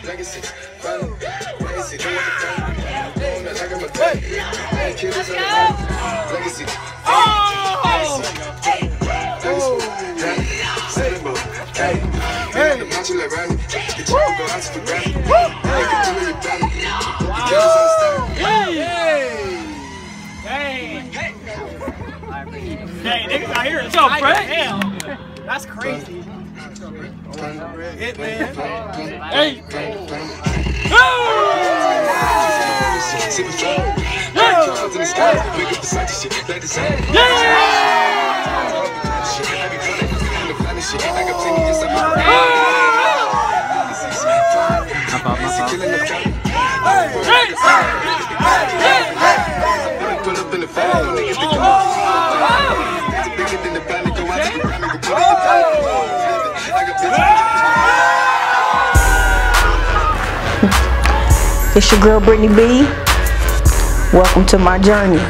Legacy. Hey, niggas out here. What's up, Brett? That's crazy. Hit, man. Hey. It's your girl Brittney B. Welcome to my journey.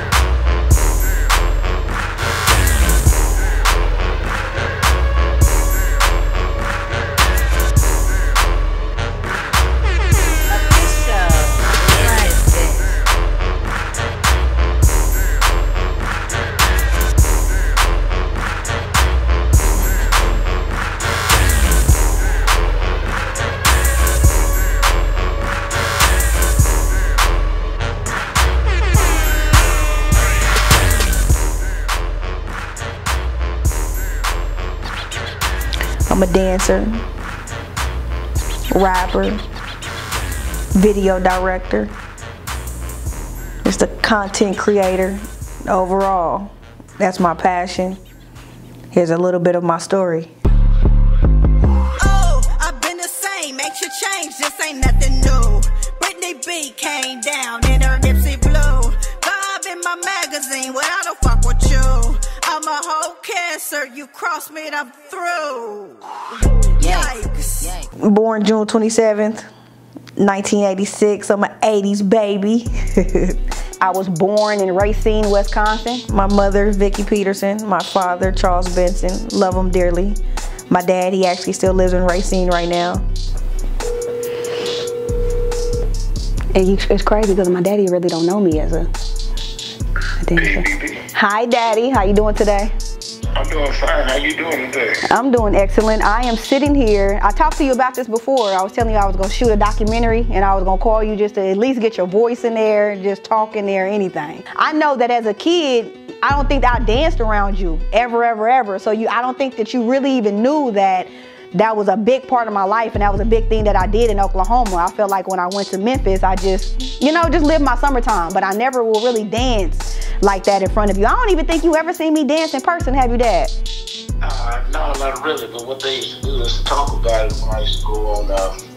I'm a dancer, rapper, video director, just a content creator overall. That's my passion. Here's a little bit of my story. Oh, I've been the same, makes you change, this ain't nothing new. Brittney B came down in her Nipsey blue. Vibe in my magazine, well I don't fuck with you. I'm a whole cancer, you cross me and I'm through. Yikes. Born June 27th, 1986. I'm an 80s baby. I was born in Racine, Wisconsin. My mother, Vicki Peterson. My father, Charles Benson. Love him dearly. My dad, he actually still lives in Racine right now. It's crazy because my daddy really don't know me as a dancer. Hi, Daddy. How you doing today? I'm doing fine. How you doing today? I'm doing excellent. I am sitting here. I talked to you about this before. I was telling you I was going to shoot a documentary and I was going to call you just to at least get your voice in there, just talk in there, anything. I know that as a kid, I don't think that I danced around you ever. So I don't think that you really even knew that that was a big part of my life and that was a big thing that I did in Oklahoma. I felt like when I went to Memphis, I just, just lived my summertime, but I never will really dance like that in front of you. I don't even think you ever seen me dance in person, have you, Dad? No, not really, but what they used to do is talk about it when I used to go on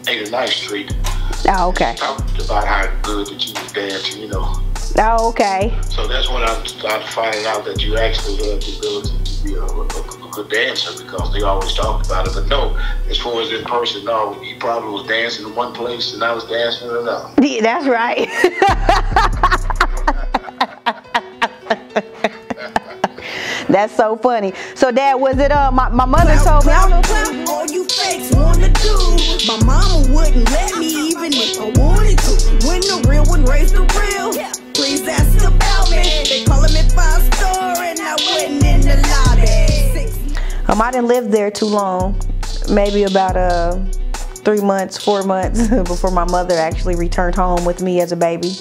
89th Street. Oh, okay. Talked about how good that you was dancing, Oh, okay. So that's when I started finding out that you actually had the ability to be a good dancer, because they always talked about it. But no, as far as in person, no, he probably was dancing in one place and I was dancing in another. Yeah, that's right. That's so funny. So, Dad, was it my mother told me I was all you fakes wanna do. My mama wouldn't let me even if I wanted to. When the real one raised the real, please ask about me. They calling me 5-star and I wasn't in the lobby. I didn't live there too long, maybe about 3 months, 4 months before my mother actually returned home with me as a baby.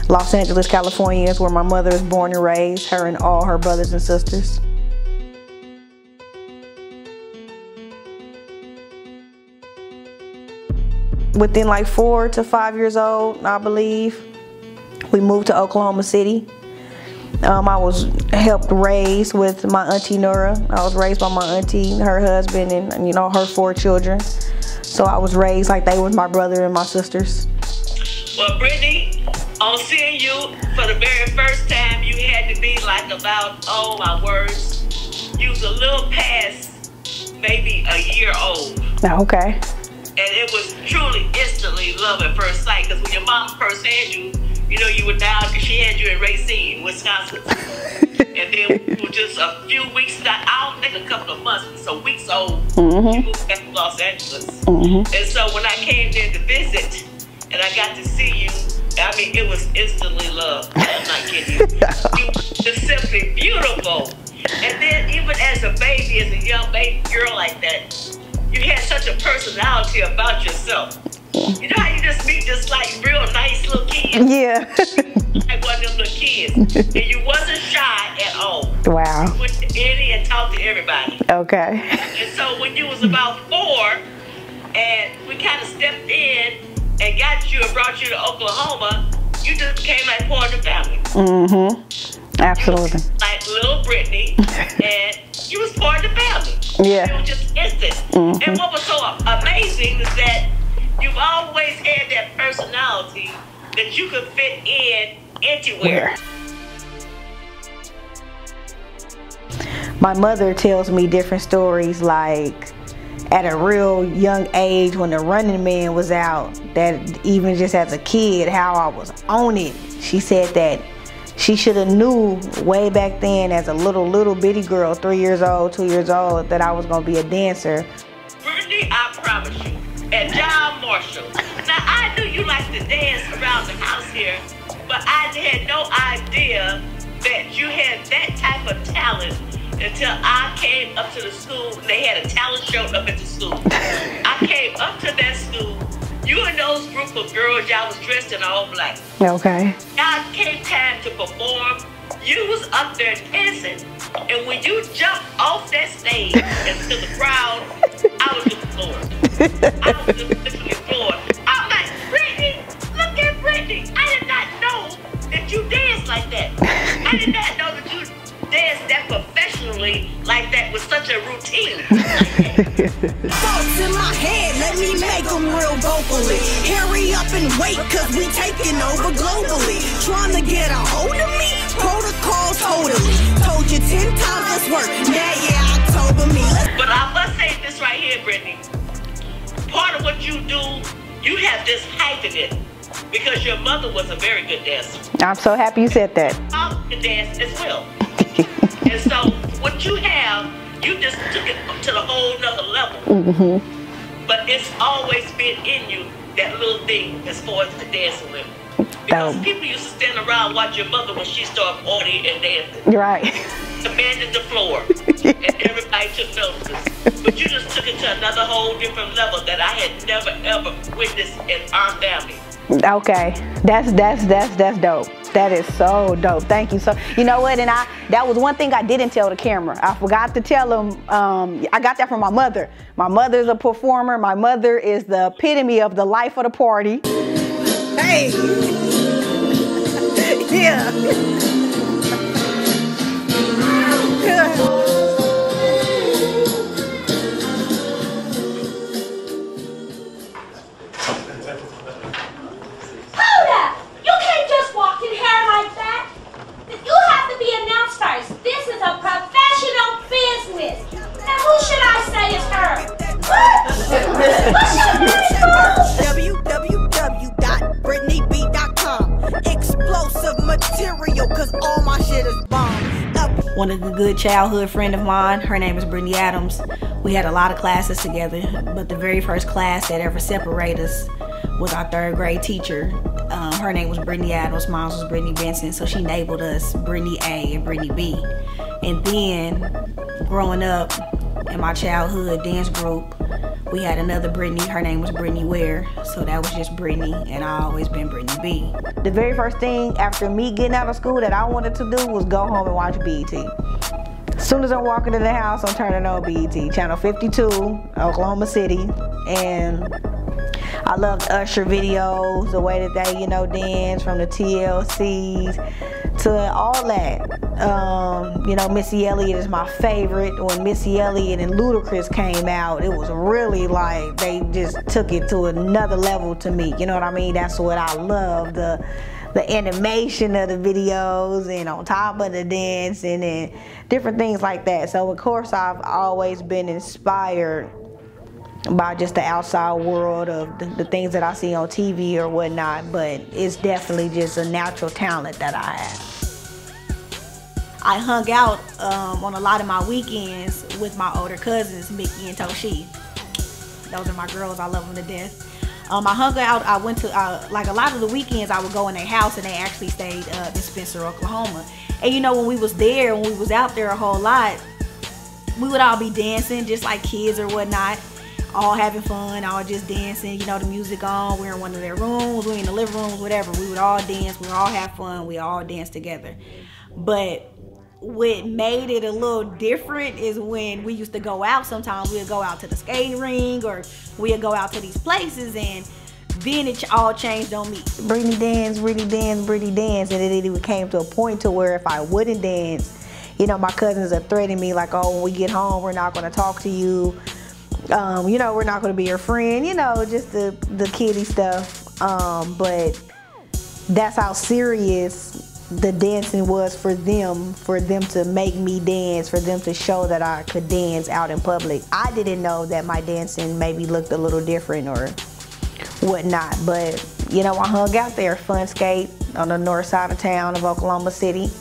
Los Angeles, California is where my mother was born and raised, her and all her brothers and sisters. Within like 4 to 5 years old, I believe, we moved to Oklahoma City. I was helped raise with my auntie Nora. I was raised by my auntie, her husband, and her 4 children. So I was raised like they was my brother and my sisters. Well, Brittney, on seeing you for the very first time, you had to be like about, oh my words, you was a little past maybe a year old. Okay. And it was truly instantly love at first sight, because when your mom first had you, you were down, because she had you in Racine, Wisconsin. And then we were just a few weeks, I don't think a couple of months, so weeks old, she moved back to Los Angeles. And so when I came there to visit, and I got to see you, I mean, it was instantly love. I'm not kidding you. You were just simply beautiful. And then even as a baby, as a young baby girl like that, you had such a personality about yourself. You know how you just meet just like real nice little kids? Yeah. Like one of them little kids. And you wasn't shy at all. Wow. You went to any and talked to everybody. Okay. And so when you was about 4, and we kind of stepped in and got you and brought you to Oklahoma, you just became like part of the family. Absolutely. Like little Brittney, and you was part of the family. Yeah. It was just instant. And what was so amazing is that you've always had that personality that you could fit in anywhere. My mother tells me different stories, like at a real young age when the Running Man was out, that even just as a kid, how I was on it. She said that she should have knew way back then as a little bitty girl, 3 years old, 2 years old, that I was gonna be a dancer. Brittney, I promise you, at John Marshall. Now I knew you liked to dance around the house here, but I had no idea that you had that type of talent until I came up to the school. They had a talent show up at the school. I came up to that school. You and those group of girls, y'all was dressed in all black. Okay. Y'all came time to perform. You was up there dancing. And when you jumped off that stage into the crowd, I was just floored. I was just literally floored. I'm like, Brittney, look at Brittney. I did not know that you danced like that. I did not know that you danced that professionally like that with such a routine. Thoughts in my head, let me make them real vocally. Hurry up and wait, cause we taking over globally. Trying to get a hold of me, protocols totally. Told you 10 times, let's work. Now yeah, October me. But I must say this right here, Brittney. Part of what you do, you have this hype in it. Because your mother was a very good dancer. I'm so happy you said that. I can dance as well. And so what you have, you just took it to the whole nother level. But it's always been in you, that little thing as far as the dancing with. Because people used to stand around watch your mother when she started partying and dancing. Right. Commanded the floor. And everybody took notice. But you just took it to another whole different level that I had never ever witnessed in our family. Okay, that's dope. That is so dope. Thank you. So you know what? And that was one thing I didn't tell the camera. I forgot to tell them. I got that from my mother. My mother's a performer. My mother is the epitome of the life of the party. Hey. Yeah. www.brittneyb.com. Explosive material, cause all my shit is bomb. One of the good childhood friend of mine, her name is Brittney Adams. We had a lot of classes together, but the very first class that ever separated us was our 3rd grade teacher. Her name was Brittney Adams, mine was Brittney Benson, so she labeled us Brittney A and Brittney B. And then, growing up in my childhood dance group, we had another Brittney, her name was Brittney Ware, so that was just Brittney, and I always been Brittney B. The very first thing after me getting out of school that I wanted to do was go home and watch BET. As soon as I'm walking in the house, I'm turning on BET, channel 52, Oklahoma City, and I loved Usher videos, the way that they, you know, dance, from the TLCs to all that. You know, Missy Elliott is my favorite. When Missy Elliott and Ludacris came out, it was really like they just took it to another level to me. You know what I mean? That's what I love, the animation of the videos, and on top of the dancing and different things like that. So of course I've always been inspired by just the outside world of the things that I see on TV or whatnot, but it's definitely just a natural talent that I have. I hung out on a lot of my weekends with my older cousins, Mickey and Toshi. Those are my girls. I love them to death. I hung out. I went to like a lot of the weekends. I would go in their house, and they actually stayed in Spencer, Oklahoma. And you know, when we was there, when we was out there a whole lot, we would all be dancing just like kids or whatnot, all having fun, all just dancing. You know, the music on. We're in one of their rooms. We in the living rooms, whatever. We would all dance. We would all have fun. We all dance together. But what made it a little different is when we used to go out. Sometimes we'd go out to the skating ring, or we'd go out to these places, and then it all changed on me. Brittney dance, Brittney dance, and it even came to a point to where if I wouldn't dance, you know, my cousins are threatening me like, oh, when we get home, we're not going to talk to you. You know, we're not going to be your friend. You know, just the kiddie stuff. But that's how serious the dancing was for them to make me dance, for them to show that I could dance out in public. I didn't know that my dancing maybe looked a little different or whatnot, but you know, I hung out there, fun skate on the north side of town of Oklahoma City,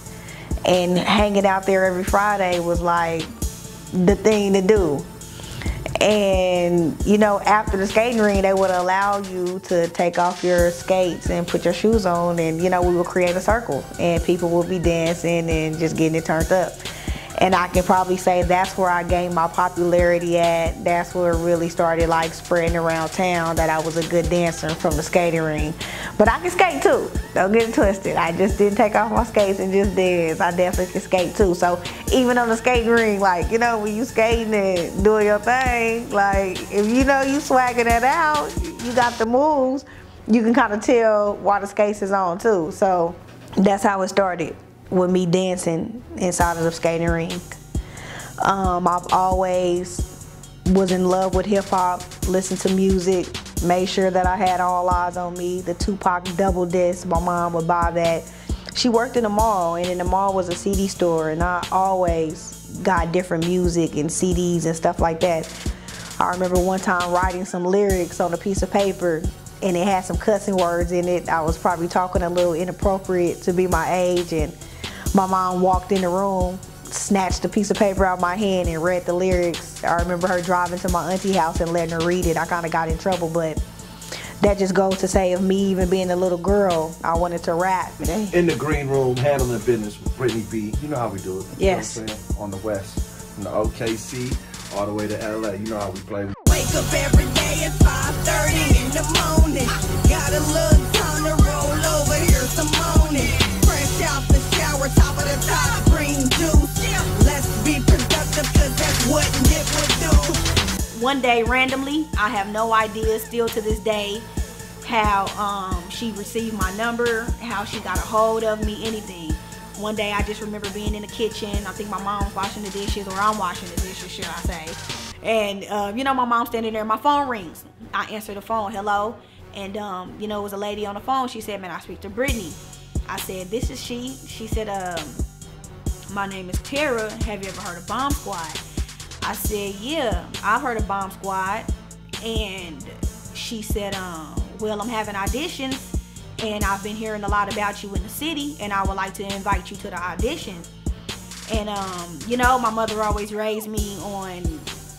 and hanging out there every Friday was like the thing to do. And you know, after the skating ring, they would allow you to take off your skates and put your shoes on, and you know, we would create a circle and people would be dancing and just getting it turned up. And I can probably say that's where I gained my popularity at. That's where it really started like spreading around town that I was a good dancer from the skating ring. But I can skate too, don't get it twisted. I just didn't take off my skates and just dance. I definitely can skate too. So even on the skating ring, like, you know, when you skating and doing your thing, like if you know you swagging it out, you got the moves, you can kind of tell why the skates is on too. So that's how it started, with me dancing inside of the skating rink. I've always was in love with hip hop, listened to music, made sure that I had all eyes on me. The Tupac double disc, my mom would buy that. She worked in the mall, and in the mall was a CD store, and I always got different music and CDs and stuff like that. I remember one time writing some lyrics on a piece of paper, and it had some cussing words in it. I was probably talking a little inappropriate to be my age, and my mom walked in the room, snatched a piece of paper out of my hand and read the lyrics. I remember her driving to my auntie house and letting her read it. I kind of got in trouble, but that just goes to say of me even being a little girl, I wanted to rap. In the green room, handling business with Brittney B. You know how we do it. Yes. You know what I'm saying? On the west, from the OKC all the way to LA. You know how we play. Wake up every day at 5:30 in the morning. Got a little time to roll over, here's some moaning. Fresh out the shower, top of the top, green juice. Let's be productive, cause that's what Nip would do. One day, randomly, I have no idea still to this day how she received my number, how she got a hold of me, anything. One day I just remember being in the kitchen. I think my mom's washing the dishes, or I'm washing the dishes, should I say. And you know, my mom's standing there, my phone rings. I answer the phone, hello. And you know, it was a lady on the phone. She said, man, I speak to Brittney. I said, this is she. She said, my name is Tara. Have you ever heard of Bomb Squad? I said, yeah, I've heard of Bomb Squad. And she said, well, I'm having auditions, and I've been hearing a lot about you in the city, and I would like to invite you to the audition. And you know, my mother always raised me on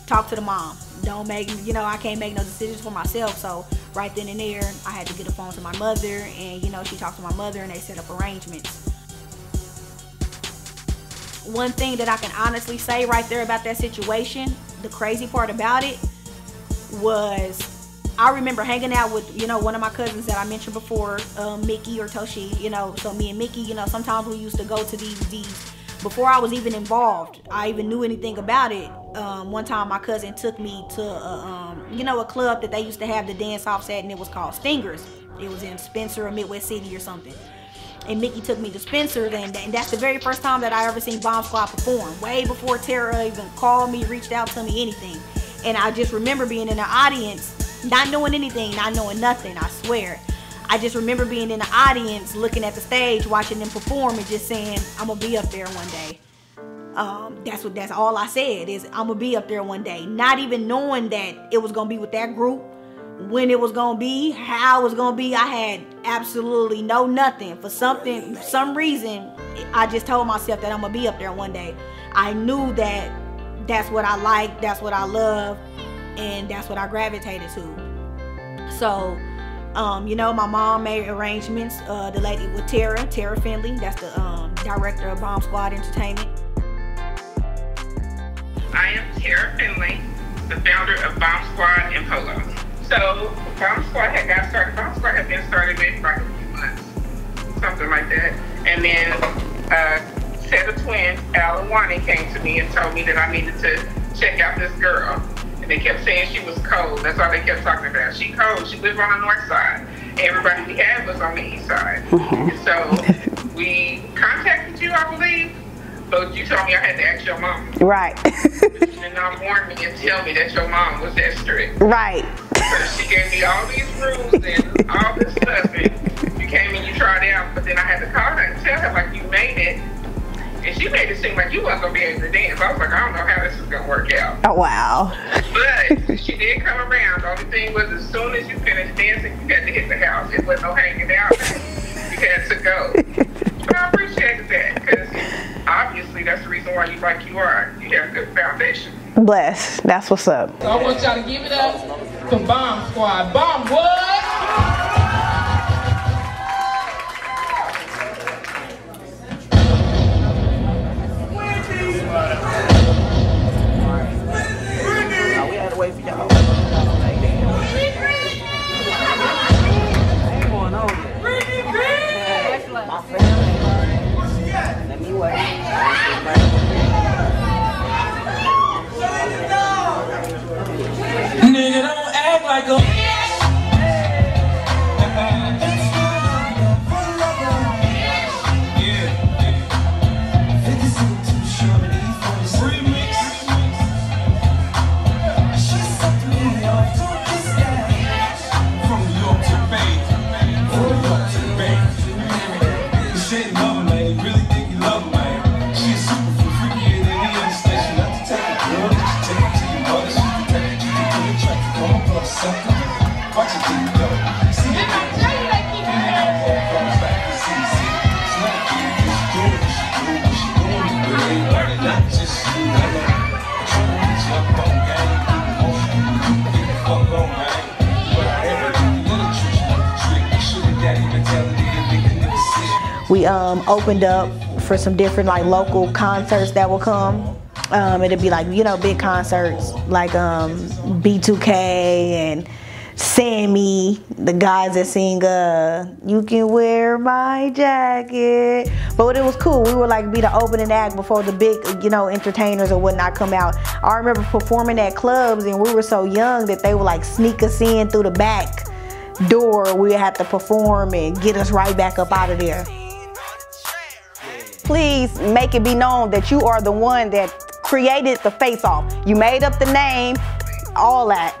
talk to the mom. Don't make, you know, I can't make no decisions for myself. So right then and there, I had to get a phone to my mother, and you know, she talked to my mother and they set up arrangements. One thing that I can honestly say right there about that situation, the crazy part about it was, I remember hanging out with, you know, one of my cousins that I mentioned before, Mickey or Toshi, you know. So me and Mickey, you know, sometimes we used to go to these before I was even involved, I even knew anything about it. One time my cousin took me to you know, a club that they used to have the dance offs at, and it was called Stingers. It was in Spencer or Midwest City or something. And Mickey took me to Spencer, and that's the very first time that I ever seen Bomb Squad perform. Way before Tara even called me, reached out to me, anything. And I just remember being in the audience, not knowing anything, not knowing nothing, I swear. I just remember being in the audience, looking at the stage, watching them perform, and just saying, I'm gonna be up there one day. That's all I said, is I'm gonna be up there one day. Not even knowing that it was gonna be with that group, when it was gonna be, how it was gonna be. I had absolutely nothing. For some reason, I just told myself that I'm gonna be up there one day. I knew that that's what I like, that's what I love, and that's what I gravitated to. So, you know, my mom made arrangements. The lady with Tara Finley, that's the director of Bomb Squad Entertainment. I am Tara Finley, the founder of Bomb Squad and Polo. So, Bomb Squad had got started. Bomb Squad had been started maybe like a few months, something like that. And then, set of twins, Al and Wani, came to me and told me that I needed to check out this girl. And they kept saying she was cold. That's all they kept talking about. She cold. She lived on the north side. Everybody we had was on the east side. So we contacted you, I believe. But you told me I had to ask your mom. Right. But you did not warn me and tell me that your mom was that strict. Right. So she gave me all these rules and all this stuff. And you came and you tried it out. But then I had to call her and tell her, like, you made it. And she made it seem like you wasn't going to be able to dance. I was like, I don't know how this is going to work out. Oh, wow. But she did come around. The only thing was, as soon as you finished dancing, you had to hit the house. It wasn't no hanging out. You had to go. But I appreciated that, because obviously that's the reason why you like you are. You have a good foundation. Bless. That's what's up. So I want y'all to give it up for Bomb Squad. Bomb what? Wait for y'all. My family. Let me wait. Nigga, don't act like a we opened up for some different like local concerts that will come. It'll be like, you know, big concerts like B2K and Sammy, the guys that sing You Can Wear My Jacket. But it was cool. We would like be the opening act before the big, you know, entertainers or whatnot come out. I remember performing at clubs and we were so young that they would like sneak us in through the back door. We had to perform and get us right back up out of there. Please make it be known that you are the one that created the face-off. You made up the name, all that.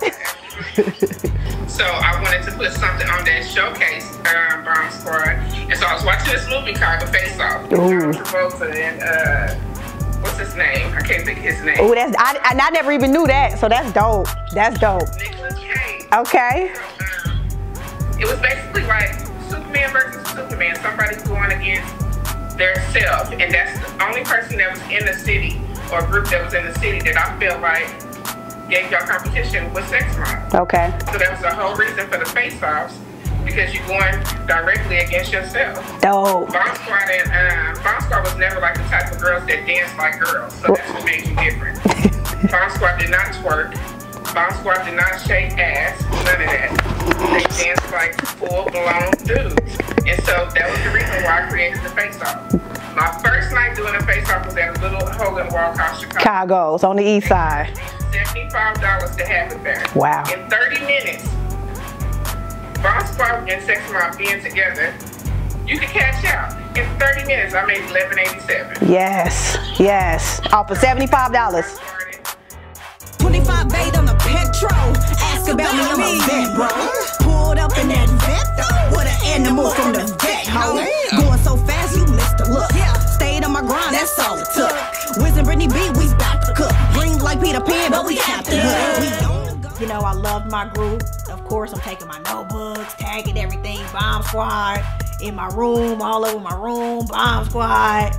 So I wanted to put something on that showcase Bomb Squad. And so I was watching this movie called The Face Off. Travolta and what's his name? I can't think of his name. Oh, that's I never even knew that. So that's dope. That's dope. Nicolas Cage. Okay. So, it was basically like Superman versus Superman. Somebody going against their self, and that's the only person that was in the city or group that was in the city that I felt like gave y'all competition with Sex Mob. Okay. So that was the whole reason for the face-offs, because you're going directly against yourself. Dope. Bomb Squad and Bomb Squad was never like the type of girls that dance like girls, so that's what made you different. Bomb Squad did not twerk. Bomb Squad did not shake ass, none of that. They danced like full-blown dudes. And so that was the reason why I created the face-off. My first night doing a face-off was at a little hole in the wall called Chicago. Chicago's on the east side. $75 to have it there. Wow. In 30 minutes, Bomb Squad and Sex Mob being together, you could cash out. In 30 minutes, I made $11.87. Yes, yes. Off of $75. 25 bait on the petrol. Ask about me, I'm a vet, bro. Pulled up in that vet, with an animal from the vet, ho. Going so fast, you missed the look. Stayed on my grind, that's all it took. Wiz and Brittney B, we bout to cook. Green like Peter Pan, but we have to look. We on the go. You know, I loved my group. Of course, I'm taking my notebooks, tagging everything, Bomb Squad, in my room, all over my room, Bomb Squad.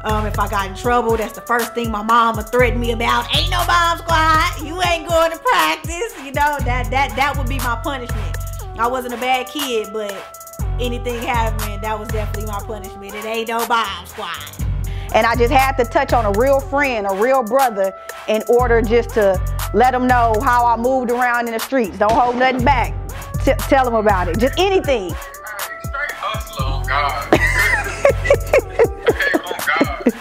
If I got in trouble, that's the first thing my mama threatened me about. Ain't no Bomb Squad. You ain't going to practice. You know, that would be my punishment. I wasn't a bad kid, but anything happening, that was definitely my punishment. It ain't no Bomb Squad. And I just had to touch on a real friend, a real brother, in order just to let them know how I moved around in the streets. Don't hold nothing back. Tell them about it. Just anything. Straight hustler on God. Hey, on God.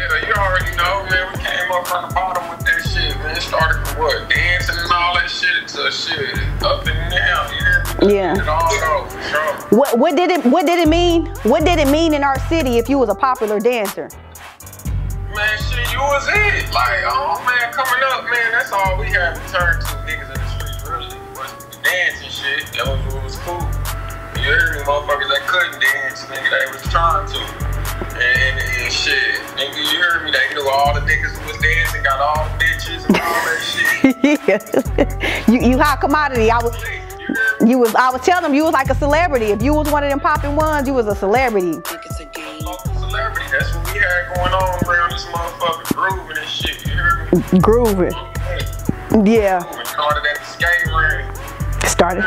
Yeah, you already know, man. We came up from the bottom with that shit, man. It started from what? Dancing and all that shit to shit. Up and down, you hear me? Yeah. It all go, for sure. What did it mean? What did it mean in our city if you was a popular dancer? Man, shit, you was it. Like, oh man, coming up, man, that's all we had to turn to, niggas in the streets, really. Was the dancing shit. That was what was cool. You heard me, motherfuckers that couldn't dance, nigga, they was trying to. And shit, nigga, you heard me, they knew all the niggas who was dancing, got all the bitches and all that shit. You hot commodity. I was telling them you was like a celebrity. If you was one of them popping ones, you was a celebrity. Celebrity, that's what we had going on around this motherfucker, grooving and shit, you hear me? Grooving. Yeah. We started at the skate ring. Started.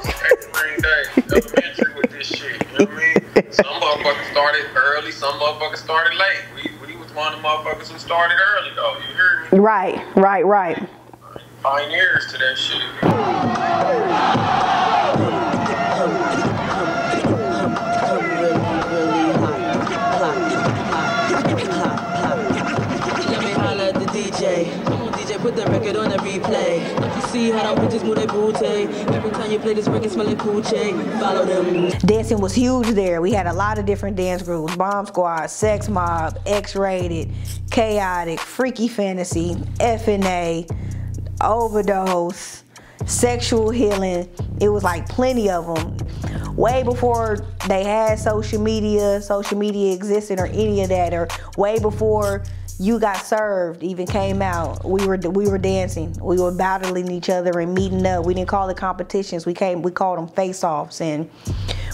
Skate ring day, elementary with this shit, you know what I mean? Some motherfuckers started early, some motherfuckers started late. We was one of the motherfuckers who started early though, you hear me? Right. Pioneers to that shit. DJ, put that record on a replay. You see how them bitches move their booty. Every time you play this record, smell like coochie. Follow them. Dancing was huge there. We had a lot of different dance groups. Bomb Squad, Sex Mob, X-Rated, Chaotic, Freaky Fantasy, FNA, Overdose, Sexual Healing. It was like plenty of them. Way before they had social media existed or any of that, or way before You Got Served even came out. We were dancing. We were battling each other and meeting up. We didn't call it competitions. We called them face-offs, and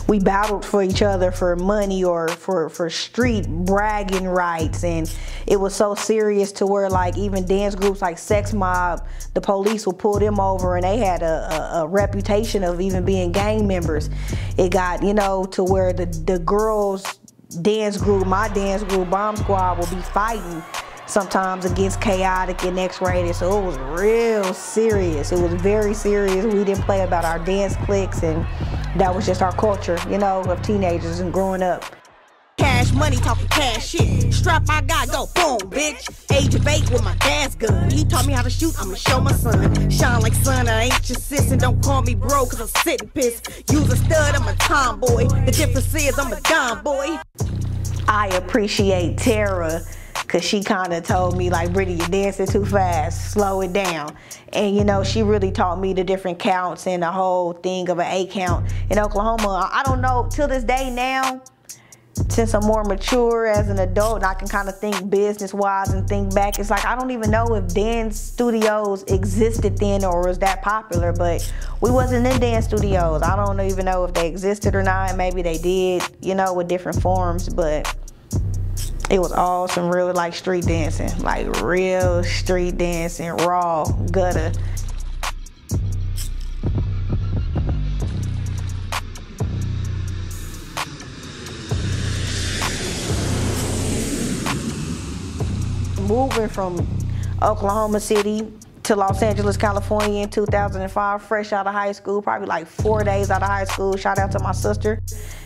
we battled for each other for money or for street bragging rights. And it was so serious to where, like, even dance groups like Sex Mob, the police would pull them over, and they had a reputation of even being gang members. It got, you know, to where the girls dance group, my dance group, Bomb Squad, will be fighting sometimes against Chaotic and X-Rated. So it was real serious. It was very serious. We didn't play about our dance cliques, and that was just our culture, you know, of teenagers and growing up. Cash money, talking cash shit. Strap my guy, go boom, bitch. Age of 8 with my dad's gun. He taught me how to shoot, I'ma show my son. Shine like sun, I ain't your sis, and don't call me bro, cause I'm sitting pissed. Use a stud, I'm a tomboy. The difference is I'm a dumb boy. I appreciate Tara, cause she kind of told me, like, Brittney, you're dancing too fast, slow it down. And you know, she really taught me the different counts and the whole thing of an 8 count. In Oklahoma, I don't know, till this day now, since I'm more mature as an adult, and I can kind of think business-wise and think back, it's like I don't even know if dance studios existed then or was that popular, but we wasn't in dance studios. I don't even know if they existed or not. Maybe they did, you know, with different forms, but it was all some real, like, street dancing, like real street dancing, raw, gutter. Moving from Oklahoma City to Los Angeles, California in 2005, fresh out of high school, probably like 4 days out of high school. Shout out to my sister.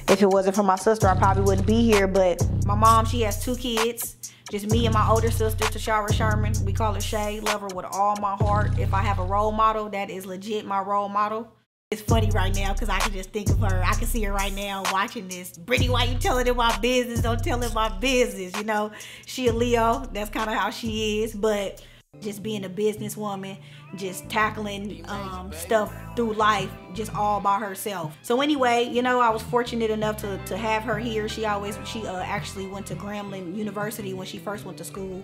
If it wasn't for my sister, I probably wouldn't be here, but my mom, she has 2 kids. Just me and my older sister, Tashara Sherman. We call her Shay. Love her with all my heart. If I have a role model, that is legit my role model. It's funny right now because I can just think of her. I can see her right now watching this. Brittney, why you telling them my business? Don't tell them my business, you know. She a Leo. That's kind of how she is. But Just being a businesswoman, just tackling stuff through life, just all by herself. So anyway, you know, I was fortunate enough to have her here. She actually went to Grambling University when she first went to school.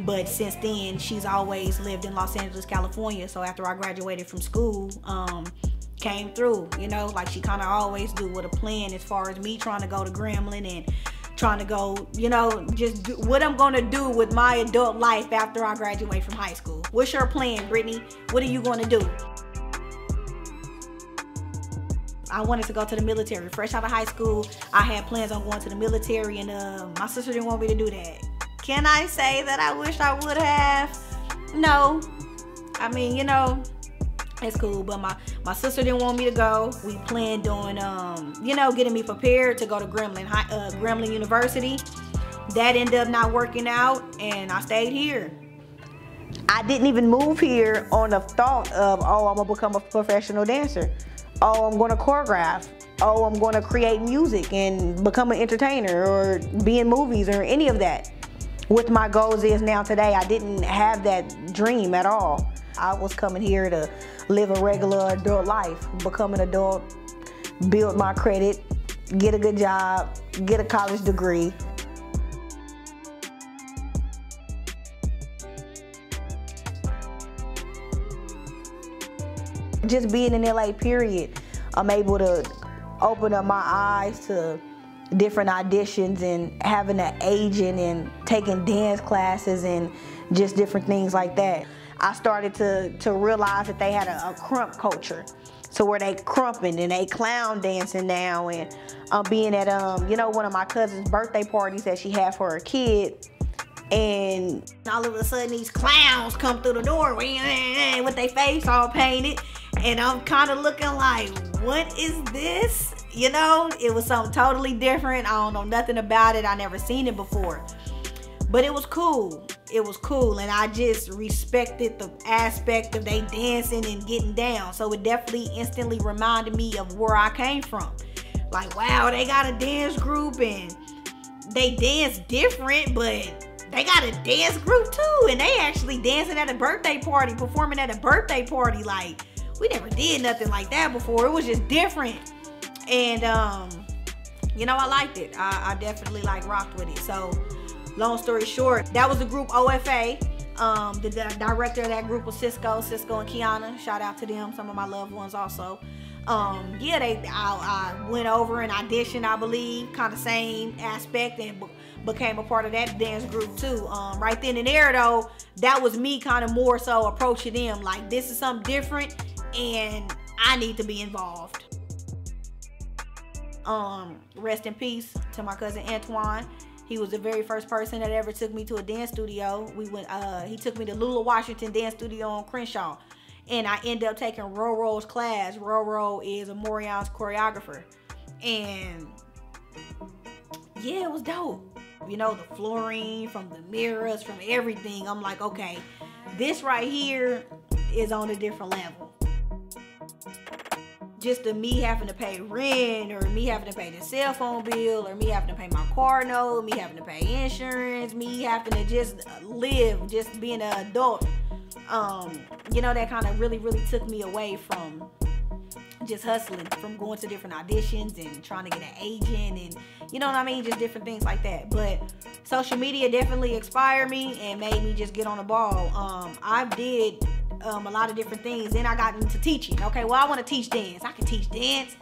But since then, she's always lived in Los Angeles, California. So after I graduated from school, came through, you know, like she kind of always do, with a plan as far as me trying to go to Grambling and trying to go, you know, just do what I'm gonna do with my adult life after I graduate from high school. What's your plan, Brittney? What are you gonna do? I wanted to go to the military. Fresh out of high school, I had plans on going to the military, and my sister didn't want me to do that. Can I say that I wish I would have? No. I mean, you know, it's cool, but my sister didn't want me to go. We planned on, you know, getting me prepared to go to Grambling University. That ended up not working out, and I stayed here. I didn't even move here on the thought of, oh, I'm gonna become a professional dancer. Oh, I'm gonna choreograph. Oh, I'm gonna create music and become an entertainer or be in movies or any of that. What my goals is now today, I didn't have that dream at all. I was coming here to live a regular adult life, become an adult, build my credit, get a good job, get a college degree. Just being in LA, period, I'm able to open up my eyes to different auditions and having an agent and taking dance classes and just different things like that. I started to realize that they had a crump culture. So where they crumping and they clown dancing now, and I'm being at you know, one of my cousin's birthday parties that she had for her kid, and all of a sudden these clowns come through the door with their face all painted, and I'm kind of looking like, what is this? You know, it was something totally different. I don't know nothing about it. I never seen it before. But it was cool. It was cool, and I just respected the aspect of they dancing and getting down. So it definitely instantly reminded me of where I came from. Like, wow, they got a dance group and they dance different, but they got a dance group too, and they actually dancing at a birthday party, performing at a birthday party. Like, we never did nothing like that before. It was just different. And you know, I liked it. I definitely like rocked with it. So long story short, that was the group OFA. The director of that group was Cisco and Kiana. Shout out to them, some of my loved ones also. Yeah, I went over and auditioned, I believe, kind of same aspect, and became a part of that dance group too. Right then and there though, that was me kind of more so approaching them like, this is something different and I need to be involved. Rest in peace to my cousin Antoine. He was the very first person that ever took me to a dance studio. He took me to Lula Washington Dance Studio on Crenshaw, and I ended up taking Roro's class. Roro is a Morion's choreographer, and yeah, it was dope. You know, the flooring, from the mirrors, from everything. I'm like, okay, this right here is on a different level. Just to me having to pay rent, or me having to pay the cell phone bill, or me having to pay my car note, me having to pay insurance, me having to just live, just being an adult. You know, that kind of really took me away from just hustling, from going to different auditions and trying to get an agent, and you know what I mean, just different things like that. But social media definitely inspired me and made me just get on the ball. I did a lot of different things. Then I got into teaching. Okay, well, I want to teach dance. I can teach dance.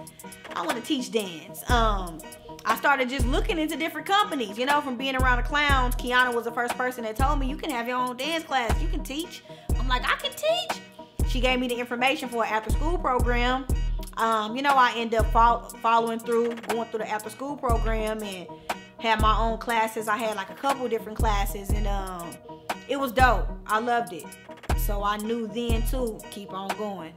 I want to teach dance. I started just looking into different companies, you know, from being around the clowns. Kiana was the first person that told me, you can have your own dance class. You can teach. I'm like, I can teach. She gave me the information for an after-school program. You know, I ended up following through, going through the after-school program, and had my own classes. I had like a couple different classes, and it was dope. I loved it. So I knew then too, keep on going.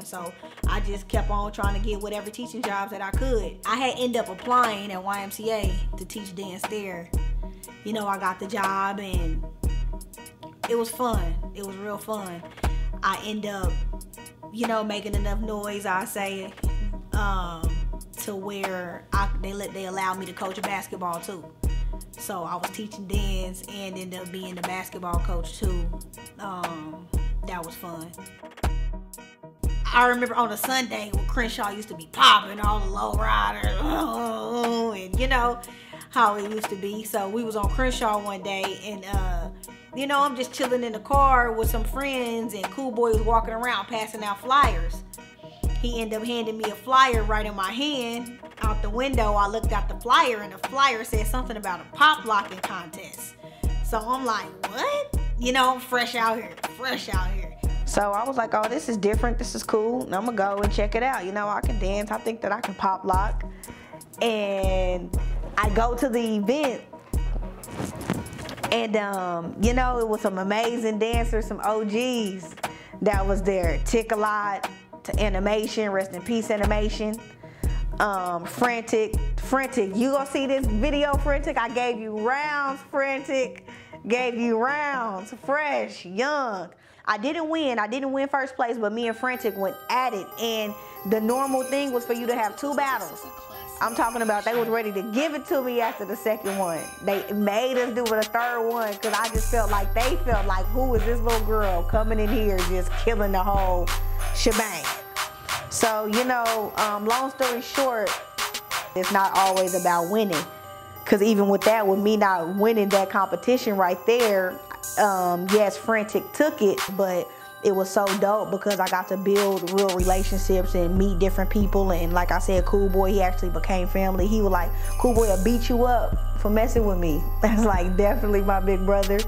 So I just kept on trying to get whatever teaching jobs that I could. I had ended up applying at YMCA to teach dance there. You know, I got the job, and it was fun. It was real fun. I end up, you know, making enough noise, I say, to where they allowed me to coach basketball too. So I was teaching dance and ended up being the basketball coach too. That was fun. I remember on a Sunday when Crenshaw used to be popping, all the low riders, and you know how it used to be. So we was on Crenshaw one day, and you know, I'm just chilling in the car with some friends, and Cool Boy was walking around passing out flyers. He ended up handing me a flyer right in my hand. Out the window, I looked at the flyer, and the flyer said something about a pop locking contest. So I'm like, what? You know, fresh out here, fresh out here. So I was like, oh, this is different, this is cool, and I'm gonna go and check it out. You know, I can dance, I think that I can pop lock. And I go to the event, and you know, it was some amazing dancers, some OGs that was there. Tick-a-Lot to Animation, rest in peace Animation. Frantic, you gonna see this video, Frantic? I gave you rounds, Frantic. Gave you rounds, fresh, young. I didn't win first place, but me and Frantic went at it, and the normal thing was for you to have 2 battles. I'm talking about they was ready to give it to me after the second one. They made us do it a third one, because I just felt like they felt like, who is this little girl coming in here just killing the whole shebang? So, you know, long story short, it's not always about winning. Because even with that, with me not winning that competition right there, yes, Frantic took it, but it was so dope because I got to build real relationships and meet different people. And like I said, Cool Boy, he actually became family. He was like, Cool Boy, I'll beat you up for messing with me. That's like definitely my big brother.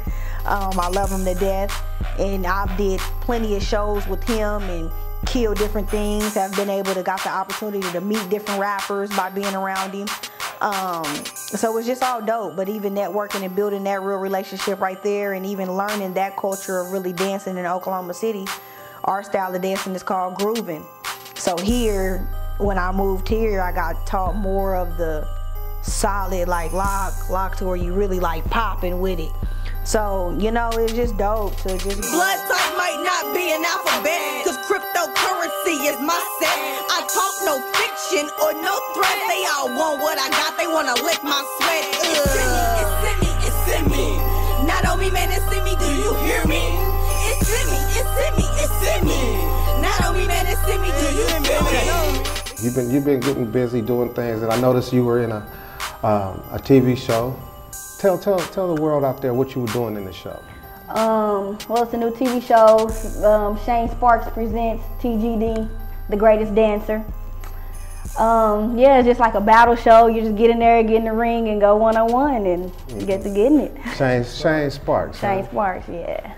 I love him to death. And I did plenty of shows with him and killed different things. Have been able to got the opportunity to meet different rappers by being around him. So it's just all dope, but even networking and building that real relationship right there, and even learning that culture of really dancing in Oklahoma City, our style of dancing is called grooving. So here, when I moved here, I got taught more of the solid like lock to where you really like popping with it. So, you know, it's just dope to just... Blood type might not be an alphabet, cause cryptocurrency is my set. I talk no fiction or no threat. They all want what I got, they wanna lick my sweat. It's in me. Not on me, man, it's in me, do you hear me? It's in me. Not on me, man, it's in me, do you feel me? You've been getting busy doing things, and I noticed you were in a TV show. Tell the world out there what you were doing in the show. Well, it's a new TV show. Shane Sparks presents TGD, The Greatest Dancer. Yeah, it's just like a battle show. You just get in there, get in the ring, and go one-on-one, and you get to getting it. Shane Sparks. Shane Sparks, yeah.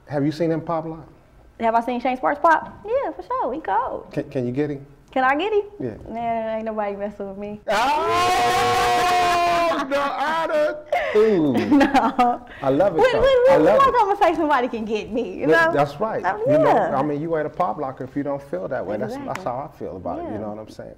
Have you seen him pop live? Have I seen Shane Sparks pop? Yeah, for sure. He cold. Can you get him? Can I get him? Yeah. Nah, ain't nobody messing with me. Oh, the attitude. No. I love it. I'm not gonna say somebody can get me. You know? That's right. Yeah. You know, I mean, you ain't a pop locker if you don't feel that way. Exactly. That's how I feel about it. You know what I'm saying?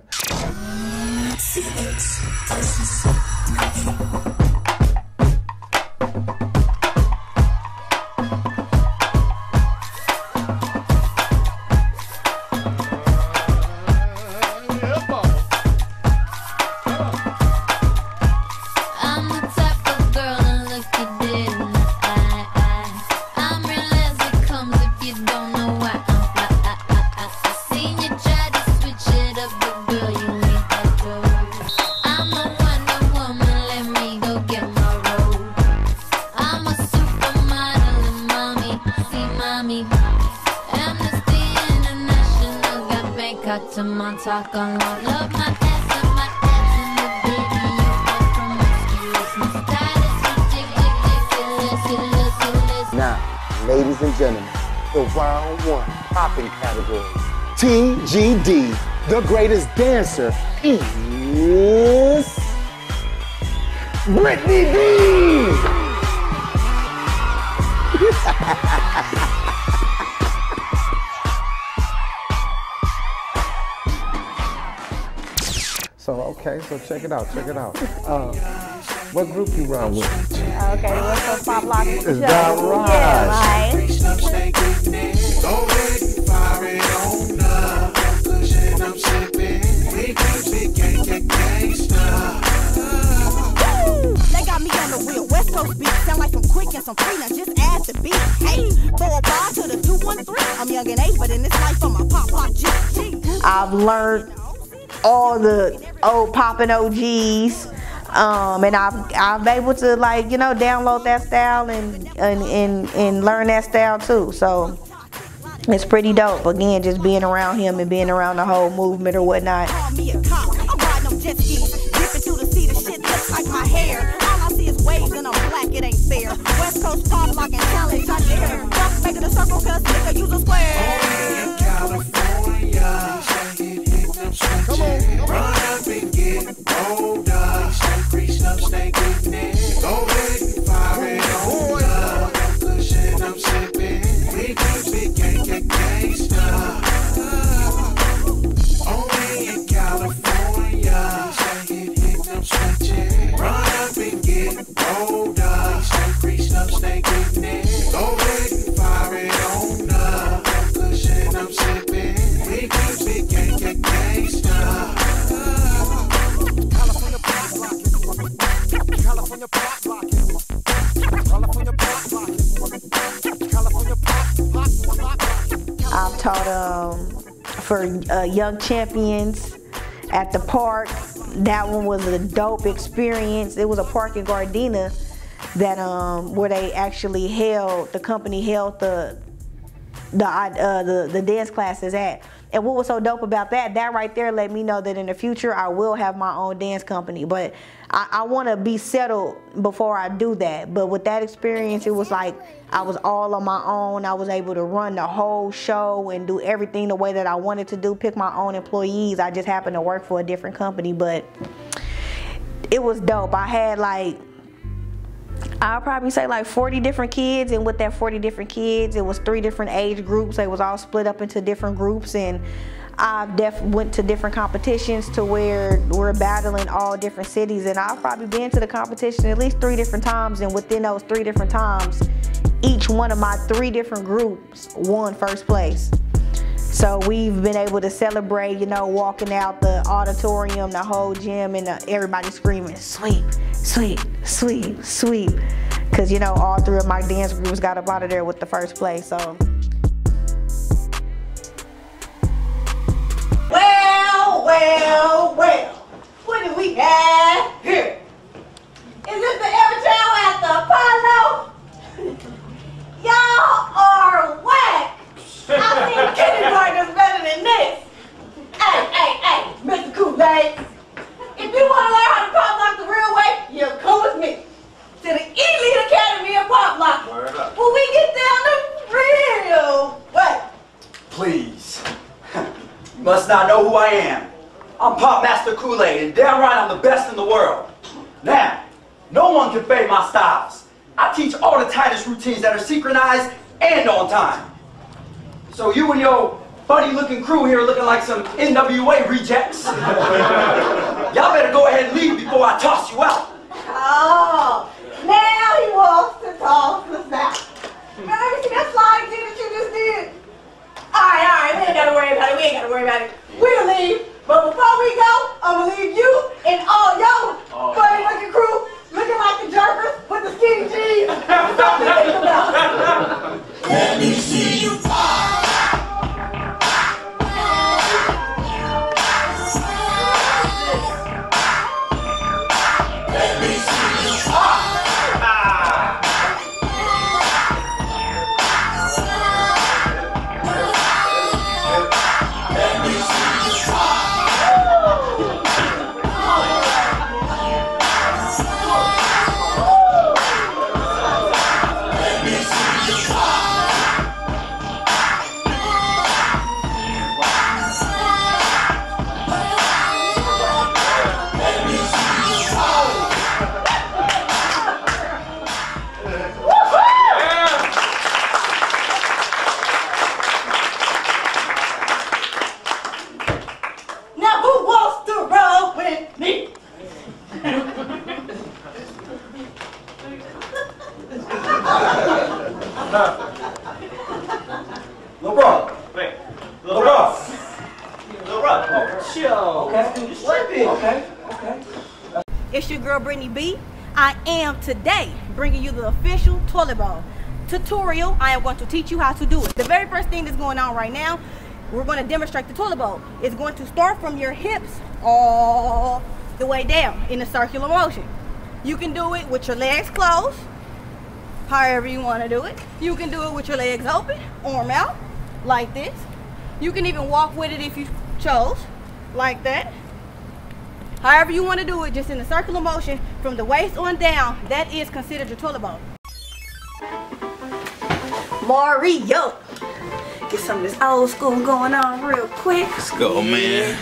Talk on love my ass and my ass and the baby you got promiscuous. My style is ridiculous. Now, ladies and gentlemen, the round one popping category, TGD, the greatest dancer, is Brittney B! So, okay, so check it out, check it out. What group you run with? Okay, what's up, Pop Lock? Is that right? Yeah, right. They got me on the real West Coast beat. Sound like some quick and some free. Now just add the beat. Hey, 405 to the 213. I'm young and age, but in this life I'm a Pop Lock G. I've learned all the old poppin' OGs, and I'm able to, like, you know, download that style and learn that style too. So it's pretty dope. Again, just being around him and being around the whole movement or whatnot. Call me a cop. I'm riding them jet skis. Dipping to the sea. The shit looks like my hair. All I see is waves and I'm black. It ain't fair. West Coast Pop Lock and challenge. I dare. Fuck making a circle cause nigga use a square. California. Come on, run up and get rolled up. Stay free, stay getting it. Go ahead and fire it on up. Cushion, I'm sipping. We keep it gangsta. Only in California. Stay hit, I'm switching. Run up and get rolled up. Stay free, stay getting it. Go ahead and fire it on up. Cushion, I'm sipping. We keep it gangsta. California pop rockin'. California pop rockin'. California pop rockin'. California pop rockin'. I've taught for young champions at the park. That one was a dope experience. It was a park in Gardena that where they actually held, the company held the dance classes at. And what was so dope about that right there let me know that in the future I will have my own dance company. But I want to be settled before I do that. But with that experience, it was like I was all on my own. I was able to run the whole show and do everything the way that I wanted to do, pick my own employees. I just happened to work for a different company, but it was dope. I had like, I'll probably say like 40 different kids, and with that 40 different kids, it was 3 different age groups. They was all split up into different groups, and I went to different competitions to where we're battling all different cities, and I've probably been to the competition at least 3 different times, and within those 3 different times, each one of my 3 different groups won first place. So we've been able to celebrate, you know, walking out the auditorium, the whole gym, and everybody screaming, sweep, sweep, sweep, sweep. Because, you know, all 3 of my dance groups got up out of there with the first place, so. Well, what do we have here? Is this the Evertown at the Apollo? Y'all are whack. I mean, kindergarten's better than this. Hey, Mr. Kool-Aid. If you want to learn how to pop lock the real way, you come with me to the Elite Academy of Pop Lock. Will we get down the real way? Please. You must not know who I am. I'm Pop Master Kool-Aid, and damn right I'm the best in the world. Now, no one can fade my styles. I teach all the tightest routines that are synchronized and on time. So you and your funny-looking crew here looking like some NWA rejects. Y'all better go ahead and leave before I toss you out. Oh, now he wants to toss us out. Now, let me see that slide thing that you just did. All right, we ain't got to worry about it. We'll leave, but before we go, I'm going to leave you and all your funny-looking crew looking like the jerkers with the skinny jeans. Something to think about. Let me see you fall. Little bro. Wait. Little bro. Little bro. Oh, chill. Okay. Just slipping. Okay. Okay. It's your girl Brittney B. I am today bringing you the official toilet bowl tutorial. I am going to teach you how to do it. The very first thing that's going on right now, we're going to demonstrate the toilet bowl. It's going to start from your hips all the way down in a circular motion. You can do it with your legs closed, however you want to do it. You can do it with your legs open, arm out, like this. You can even walk with it if you chose, like that. However you want to do it, just in a circular motion from the waist on down, that is considered your toilet bowl. Mario, get some of this old school going on real quick. Let's go, man.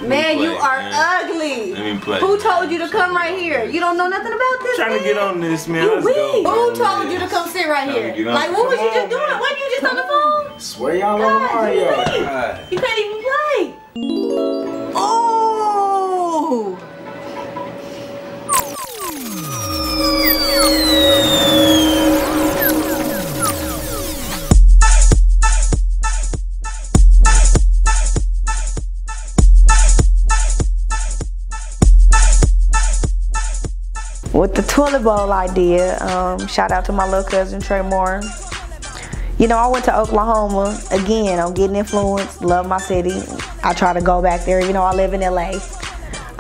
Man, you are ugly. Let me play. Who told you to come right here? You don't know nothing about this, Trying to get on this, man. Let's go. Who told you to come sit right here? Like, what was you just doing? Wasn't you just on the phone? Swear y'all on Mario. You can't even play. Oh! With the toilet bowl idea, shout out to my little cousin Trey Moore. You know, I went to Oklahoma. Again, I'm getting influenced, love my city. I try to go back there, even though I live in LA.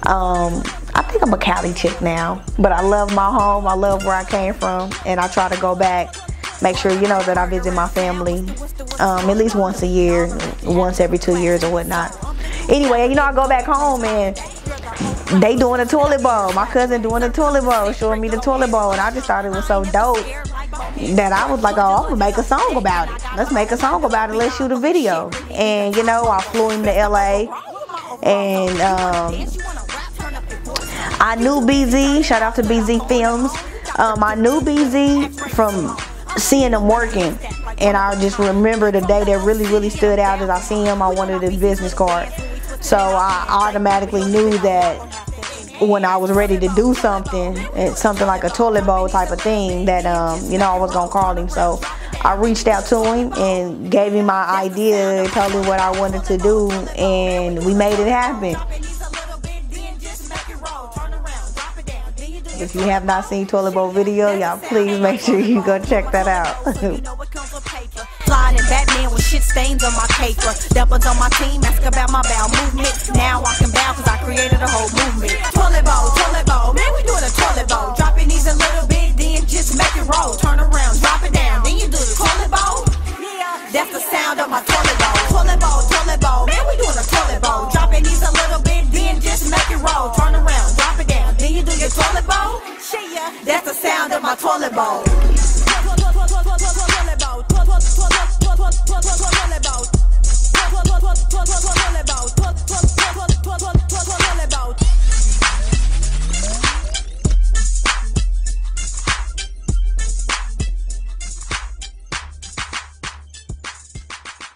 I think I'm a Cali chick now, but I love my home, I love where I came from, and I try to go back, make sure, you know, that I visit my family at least once a year, once every 2 years or whatnot. Anyway, you know, I go back home and they doing a toilet bowl. My cousin doing a toilet bowl, showing me the toilet bowl, and I just thought it was so dope that I was like, oh, I'm gonna make a song about it. Let's make a song about it. Let's shoot a video. And you know, I flew into LA, and I knew BZ. Shout out to BZ Films. I knew BZ from seeing him working, and I just remember the day that really stood out as I seen him. I wanted his business card. So I automatically knew that when I was ready to do something, something like a toilet bowl type of thing, that you know, I was gonna call him. So I reached out to him and gave him my idea, told him what I wanted to do, and we made it happen. If you have not seen toilet bowl video, y'all please make sure you go check that out. Sliding Batman with shit stains on my caper. Doubles on my team, ask about my bowel movement. Now I can bow cause I created a whole movement. Toilet bowl, man, we doing a toilet bowl. Dropping these a little bit, then just make it roll. Turn around, drop it down, then you do the toilet bowl. That's the sound of my toilet bowl. Toilet bowl, man, we doing a toilet bowl. Dropping these a little bit, then just make it roll. Turn around, drop it down, then you do your toilet bowl. That's the sound of my toilet bowl.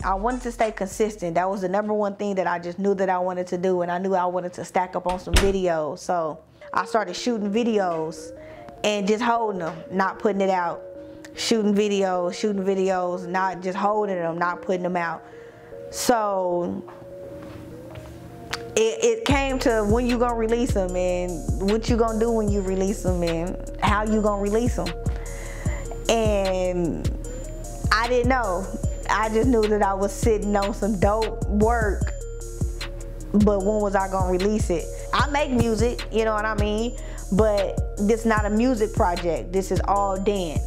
I wanted to stay consistent. That was the #1 thing that I just knew that I wanted to do, and I knew I wanted to stack up on some videos. So I started shooting videos and just holding them, not putting it out. Shooting videos, not just holding them, not putting them out. So it came to when you gonna release them and what you gonna do when you release them and how you gonna release them. And I didn't know. I just knew that I was sitting on some dope work, but when was I gonna release it? I make music, you know what I mean? But this is not a music project. This is all dance.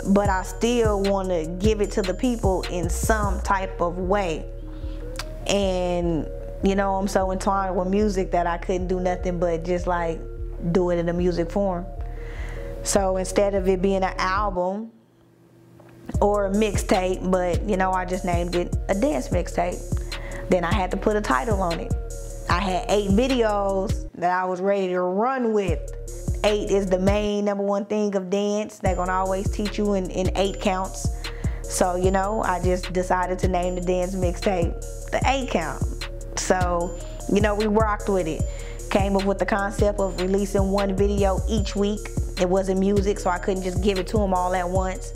But I still want to give it to the people in some type of way. And, you know, I'm so entwined with music that I couldn't do nothing but just like do it in a music form. So instead of it being an album or a mixtape, but, you know, I just named it a dance mixtape. Then I had to put a title on it. I had 8 videos that I was ready to run with. 8 is the main #1 thing of dance. They're gonna always teach you in 8 counts. So, you know, I just decided to name the dance mixtape the 8 count. So, you know, we rocked with it. Came up with the concept of releasing 1 video each week. It wasn't music, so I couldn't just give it to them all at once.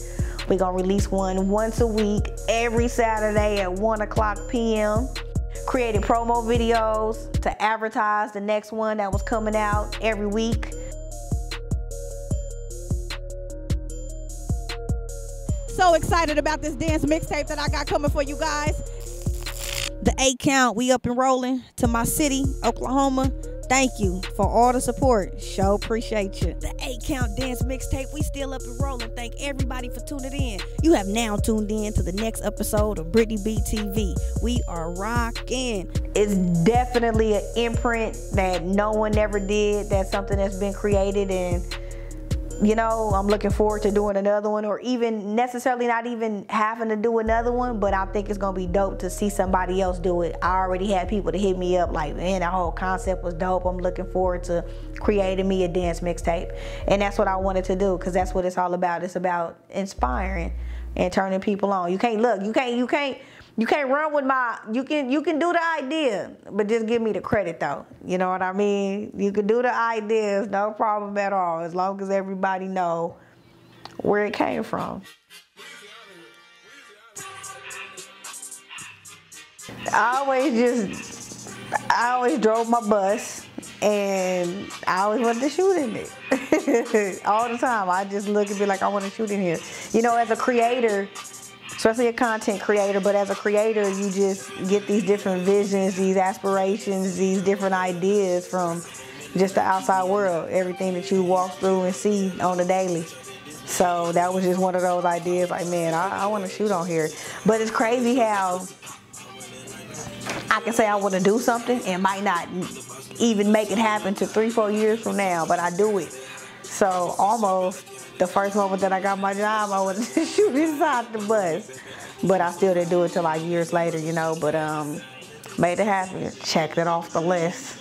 We're gonna release one once a week, every Saturday at 1:00 p.m. Created promo videos to advertise the next one that was coming out every week. So excited about this dance mixtape that I got coming for you guys. The 8 count, we up and rolling to my city, Oklahoma. Thank you for all the support. Sure appreciate you. The 8 count dance mixtape, we still up and rolling. Thank everybody for tuning in. You have now tuned in to the next episode of Brittney B TV. We are rocking. It's definitely an imprint that no one ever did. That's something that's been created, and you know, I'm looking forward to doing another one, or even necessarily not even having to do another one, but I think it's gonna be dope to see somebody else do it. I already had people to hit me up like, man, that whole concept was dope. I'm looking forward to creating me a dance mixtape. And that's what I wanted to do, because that's what it's all about. It's about inspiring and turning people on. You can't run with my, you can do the idea, but just give me the credit though. You know what I mean? You can do the ideas, no problem at all, as long as everybody know where it came from. I always drove my bus, and I always wanted to shoot in it. All the time. I just look and be like, I want to shoot in here. You know, as a creator, especially a content creator, but as a creator, you just get these different visions, these aspirations, these different ideas from just the outside world, everything that you walk through and see on the daily. So that was just one of those ideas, like, man, I want to shoot on here. But it's crazy how I can say I want to do something and might not even make it happen to 3-4 years from now, but I do it. So almost the first moment that I got my job, I was to shoot inside the bus. But I still didn't do it till like years later, you know, but made it happen. Checked it off the list.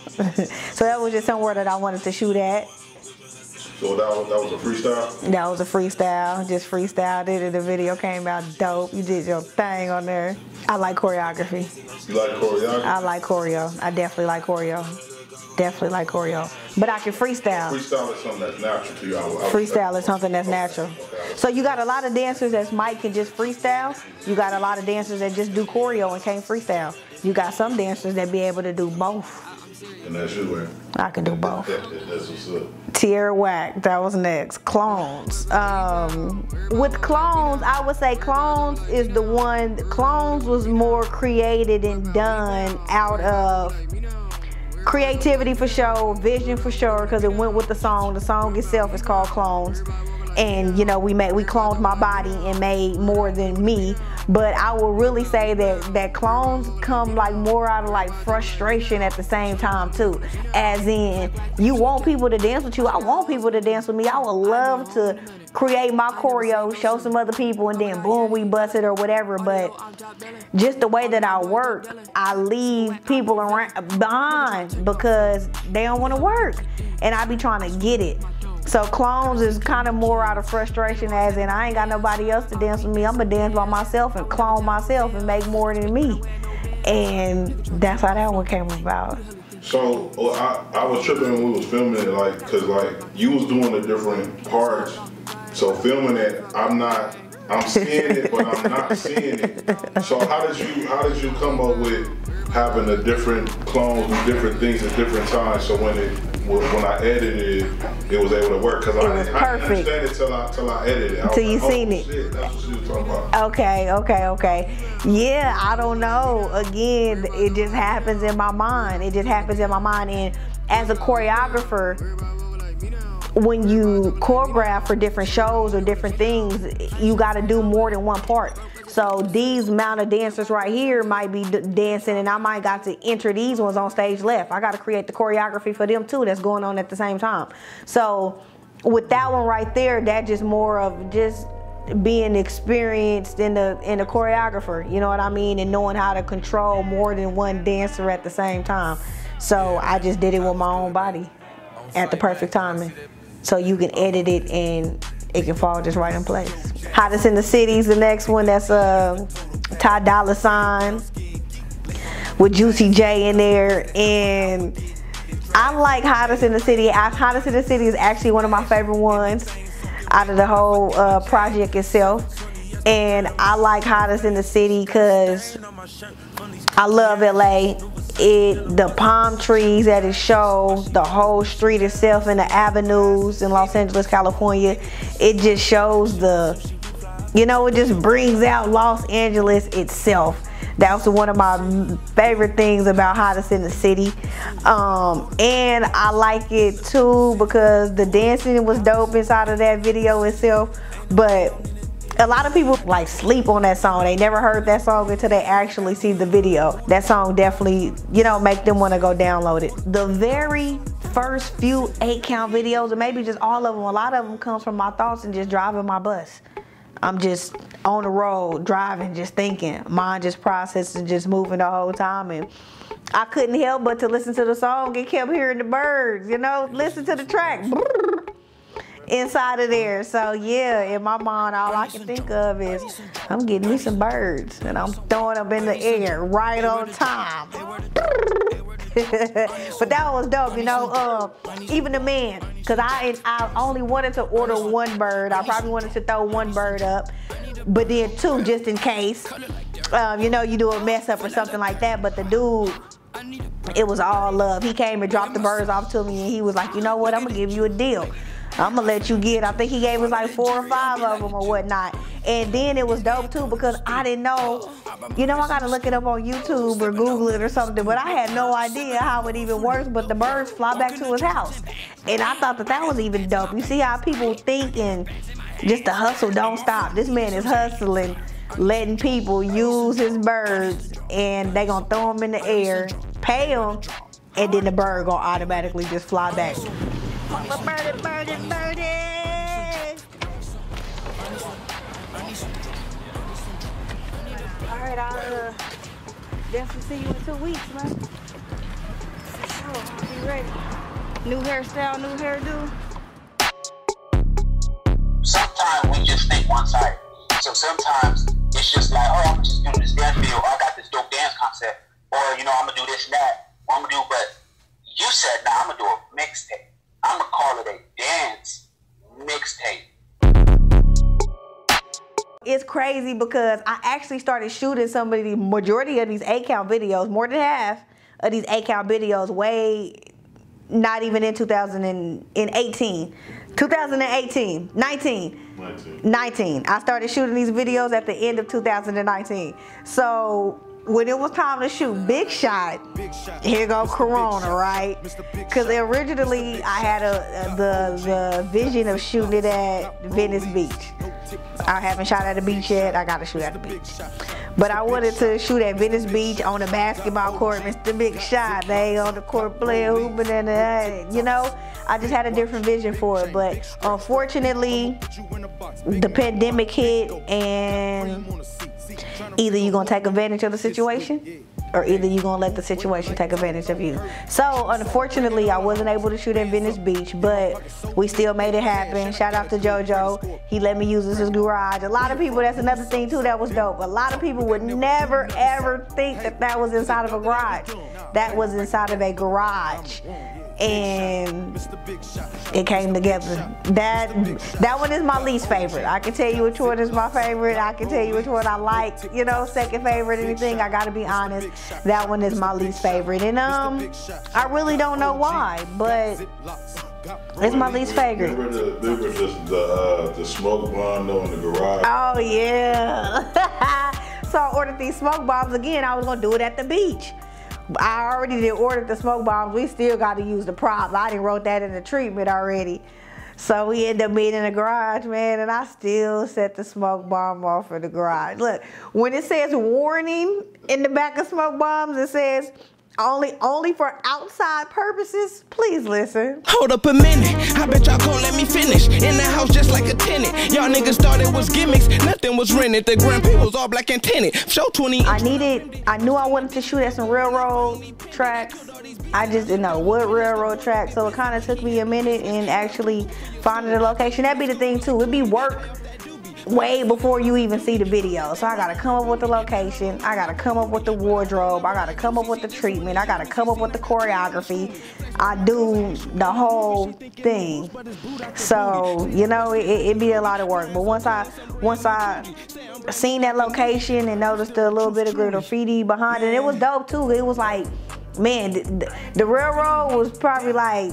So that was just somewhere that I wanted to shoot at. So that was a freestyle? That was a freestyle. Just freestyled it, and the video came out dope. You did your thing on there. I like choreography. You like choreography? I like choreo. I definitely like choreo. Definitely like choreo. But I can freestyle. Freestyle is something that's natural to you. Freestyle is something that's natural. So you got a lot of dancers that might can just freestyle. You got a lot of dancers that just do choreo and can't freestyle. You got some dancers that be able to do both. And that's you, man. I can do both. That's what's up. Tierra Whack, that was next. Clones. With Clones, I would say Clones is the one. Clones was more created and done out of creativity for sure, vision for sure, because it went with the song. The song itself is called Clones. And you know, we cloned my body and made more than me. But I will really say that clones come like more out of like frustration at the same time too. As in, you want people to dance with you. I want people to dance with me. I would love to create my choreo, show some other people, and then boom, we bust it or whatever. But just the way that I work, I leave people behind because they don't want to work, and I be trying to get it. So Clones is kind of more out of frustration, as in I ain't got nobody else to dance with me. I'm gonna dance by myself and clone myself and make more than me. And that's how that one came about. So I was tripping when we was filming it, like, cause like you was doing the different parts. So filming it, I'm seeing it, but I'm not seeing it. So how did you come up with having the different clones with different things at different times? So when I edited it, it was able to work, because I didn't understand it till I edited it. Till you seen it. Shit, that's what she was talking about. Okay. Yeah, I don't know. Again, it just happens in my mind. And as a choreographer, when you choreograph for different shows or different things, you got to do more than one part. So these amount of dancers right here might be dancing, and I might got to enter these ones on stage left. I got to create the choreography for them too that's going on at the same time. So with that one right there, that's just more of just being experienced in the choreographer, you know what I mean, and knowing how to control more than one dancer at the same time. So I just did it with my own body at the perfect timing. So you can edit it and it can fall just right in place. Hottest in the City's the next one. That's Ty Dolla $ign with Juicy J in there. And I like Hottest in the City. Hottest in the City is actually one of my favorite ones out of the whole project itself. And I like Hottest in the City because I love LA. The palm trees that it shows, the whole street itself and the avenues in Los Angeles, California, it just shows it just brings out Los Angeles itself. That was one of my favorite things about Hottest in the City. And I like it too because the dancing was dope inside of that video itself. But a lot of people like sleep on that song. They never heard that song until they actually see the video. That song definitely, make them want to go download it. The very first few 8-count videos, or maybe just all of them, a lot of them comes from my thoughts and just driving my bus. I'm just on the road, driving, just thinking. Mind just processing, just moving the whole time. And I couldn't help but to listen to the song and kept hearing the birds, listen to the track. Inside of there. So yeah, in my mind, all I can think of is I'm getting me some birds and I'm throwing them in the air right on time. But that was dope, even the man, because I only wanted to order one bird. I probably wanted to throw one bird up, but then two just in case, you do a mess up or something like that. But the dude, it was all love. He came and dropped the birds off to me and he was like, you know what, I'm gonna give you a deal. I'm gonna let you get, I think he gave us like 4 or 5 of them or whatnot. And then it was dope too because I didn't know, I gotta look it up on YouTube or Google it or something, but I had no idea how it even works, but the birds fly back to his house. And I thought that was even dope. You see how people think and just the hustle don't stop. This man is hustling, letting people use his birds and they gonna throw them in the air, pay them, and then the bird gonna automatically just fly back. Birdie, birdie, birdie. Alright, I'll definitely see you in 2 weeks, man. For sure, I'll be ready. New hairstyle, new hairdo. Sometimes we just think one-sided. So sometimes it's just like, oh, I'm just doing this dance video, or I got this dope dance concept, or, I'm gonna do this and that, or I'm gonna do, but you said, nah, I'm gonna do a mixtape. I'm gonna call it a dance mixtape. It's crazy because I actually started shooting some of the majority of these 8-count videos, more than half of these 8-count videos, not even in 2018. 19. I started shooting these videos at the end of 2019. So when it was time to shoot Big Shot, here go Corona, right? Because originally I had the vision of shooting it at Venice Beach. I haven't shot at the beach yet. I gotta shoot at the beach. But I wanted to shoot at Venice Beach on a basketball court, Mr. Big Shot. They on the court playing hooping and I just had a different vision for it. But unfortunately, the pandemic hit and either you're gonna take advantage of the situation or either you're gonna let the situation take advantage of you. So unfortunately, I wasn't able to shoot at Venice Beach, but we still made it happen. Shout out to JoJo. He let me use his garage. A lot of people, that's another thing too that was dope. A lot of people would never ever think that was inside of a garage. That was inside of a garage. And it came together. That one is my least favorite. I can tell you which one is my favorite. I can tell you which one I like. Second favorite, anything. I gotta be honest. That one is my least favorite, and I really don't know why, but it's my least favorite. Remember the smoke bomb though in the garage? Oh yeah. So I ordered these smoke bombs again. I was gonna do it at the beach. I already did order the smoke bombs. We still got to use the prop. I done wrote that in the treatment already. So we ended up being in the garage, man, and I still set the smoke bomb off in the garage. Look, when it says warning in the back of smoke bombs, it says only for outside purposes. Please listen. Hold up a minute. I bet y'all gon' let me finish. In the house just like a tenant. Y'all niggas thought it was gimmicks. Nothing was rented. The Grand Prix was all black and tinted. Show 20. I knew I wanted to shoot at some railroad tracks. I just didn't know what railroad track. So it kind of took me a minute in actually finding the location. That'd be the thing too. It'd be work way before you even see the video. So I gotta come up with the location, I gotta come up with the wardrobe, I gotta come up with the treatment, I gotta come up with the choreography. I do the whole thing. So, you know, it be a lot of work. But once I seen that location and noticed a little bit of graffiti behind it, it was dope too. It was like, man, the railroad was probably like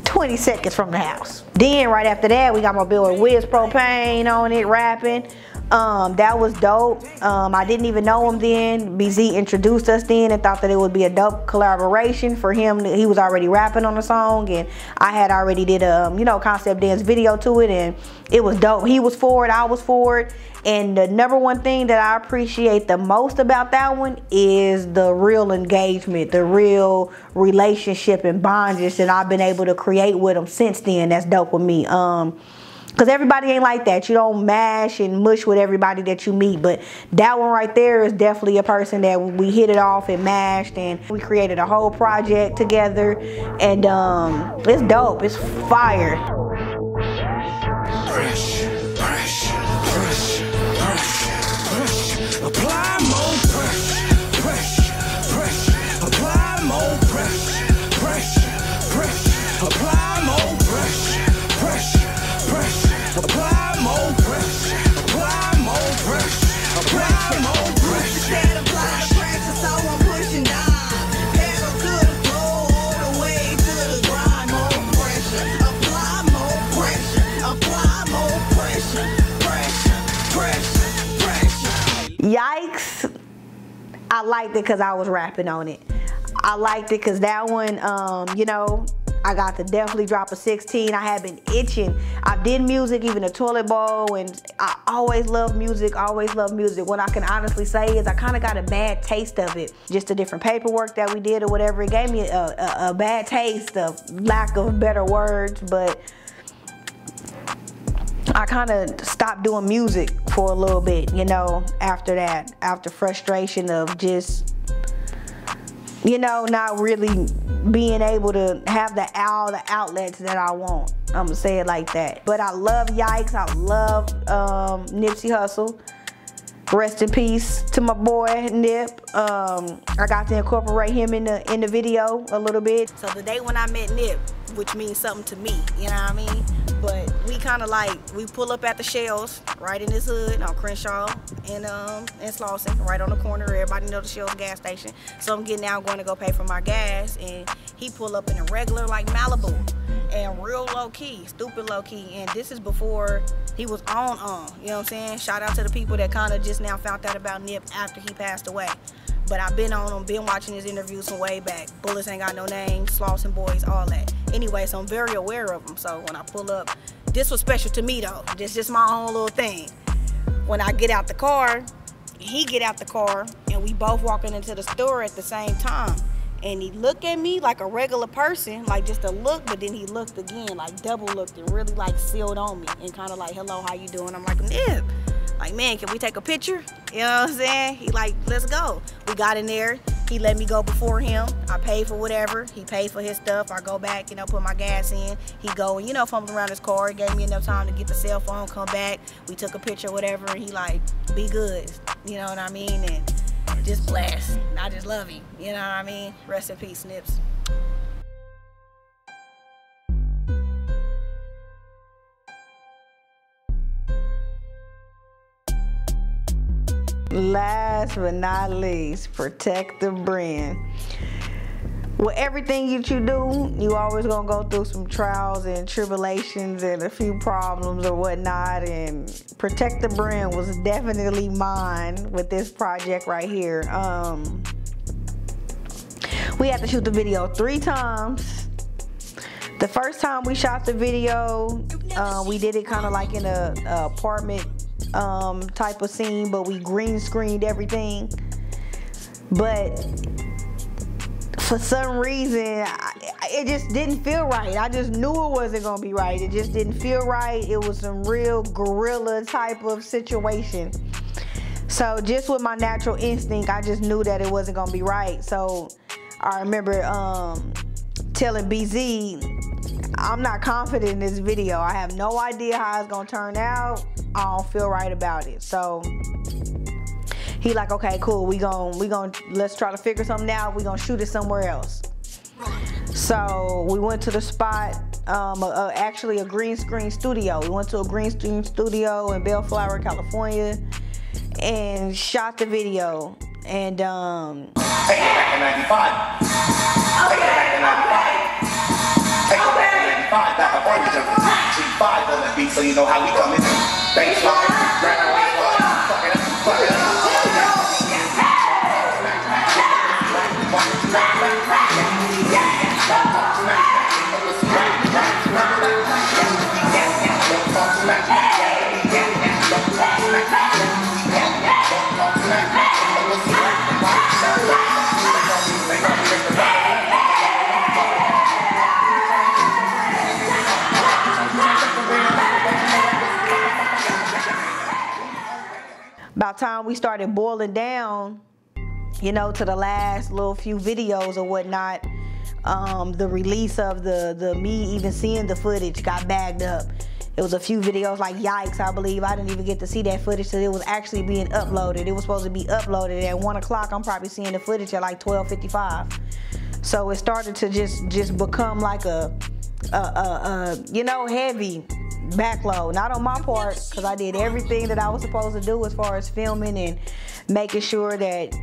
20 seconds from the house. Then right after that, we got my bill with Wiz Propane on it, rapping. That was dope. I didn't even know him then. BZ introduced us then and thought that it would be a dope collaboration for him. He was already rapping on the song, and I had already did a you know, concept dance video to it, and it was dope. He was for it, I was for it. And the number one thing that I appreciate the most about that one is the real engagement, the real relationship and bondage that I've been able to create with him since then. That's dope with me. Because everybody ain't like that. You don't mash and mush with everybody that you meet. But that one right there is definitely a person that we hit it off and mashed. And we created a whole project together. And it's dope. It's fire. Apply more pressure, apply more pressure, apply more pressure, apply more pressure, apply more pressure, apply more pressure. Said apply the pressure, so I'm pushing down. Pedal to the floor, all the way to the grind. More pressure, apply more pressure, apply more pressure, pressure. Yikes. I liked it because I was rapping on it. I liked it because that one, you know, I got to definitely drop a 16. I have been itching. I did music, even a toilet bowl, and I always love music, always love music. What I can honestly say is I kind of got a bad taste of it. Just the different paperwork that we did or whatever, it gave me a bad taste, of lack of better words, but I kind of stopped doing music for a little bit, you know, after that, after frustration of just, you know, not really being able to have all the outlets that I want. I'm gonna say it like that. But I love Yikes. I love Nipsey Hussle. Rest in peace to my boy Nip. I got to incorporate him in the video a little bit. So the day when I met Nip, which means something to me, you know what I mean? But we kind of like, we pull up at the Shells, right in this hood on Crenshaw and Slauson, right on the corner. Everybody know the Shells gas station. So I'm getting out, going to go pay for my gas, and he pull up in a regular like Malibu, and real low key, stupid low key. And this is before he was on, you know what I'm saying? Shout out to the people that kind of just now found out about Nip after he passed away. But I've been on him, been watching his interviews from way back. Bullets Ain't Got No Name, Slauson Boys, all that. Anyway, so I'm very aware of him. So when I pull up, this was special to me though. This just my own little thing. When I get out the car, he get out the car, and we both walking into the store at the same time. And he looked at me like a regular person, like just a look, but then he looked again, like double looked, and really like sealed on me and kind of like, hello, how you doing? I'm like, Nip. Like, man, can we take a picture? You know what I'm saying? He like, let's go. We got in there. He let me go before him. I paid for whatever. He paid for his stuff. I go back, you know, put my gas in. He go and, you know, fumbled around his car. It gave me enough time to get the cell phone, come back. We took a picture, whatever, and he like, be good. You know what I mean? And just blessed. I just love him. You know what I mean? Rest in peace, Nips. Last but not least, protect the brand. With everything that you do, you always gonna go through some trials and tribulations and a few problems or whatnot, and protect the brand was definitely mine with this project right here. We had to shoot the video 3 times. The first time we shot the video, we did it kind of like in a apartment type of scene, but we green screened everything. But for some reason, it just didn't feel right. I just knew it wasn't gonna be right. It just didn't feel right. It was some real guerrilla type of situation. So just with my natural instinct, I just knew that it wasn't gonna be right. So I remember telling BZ, I'm not confident in this video. I have no idea how it's gonna turn out. I don't feel right about it. So he like, okay, cool. We gon' let's try to figure something out. We gonna shoot it somewhere else. So we went to the spot, actually a green screen studio. We went to a green screen studio in Bellflower, California, and shot the video. And take it back to 95. Take it back to 95. Take it back to 95. Got the party jumping. G5 on the beat, so you know how we coming. Baseline, grab our waistline, fuck it up, fuck it up. About time we started boiling down, you know, to the last little few videos or whatnot, the release of the me even seeing the footage got bagged up. It was a few videos like Yikes, I believe. I didn't even get to see that footage till it was actually being uploaded. It was supposed to be uploaded at 1 o'clock. I'm probably seeing the footage at like 12:55. So it started to just become like a you know, heavy backload. Not on my part, because I did everything that I was supposed to do as far as filming and making sure that,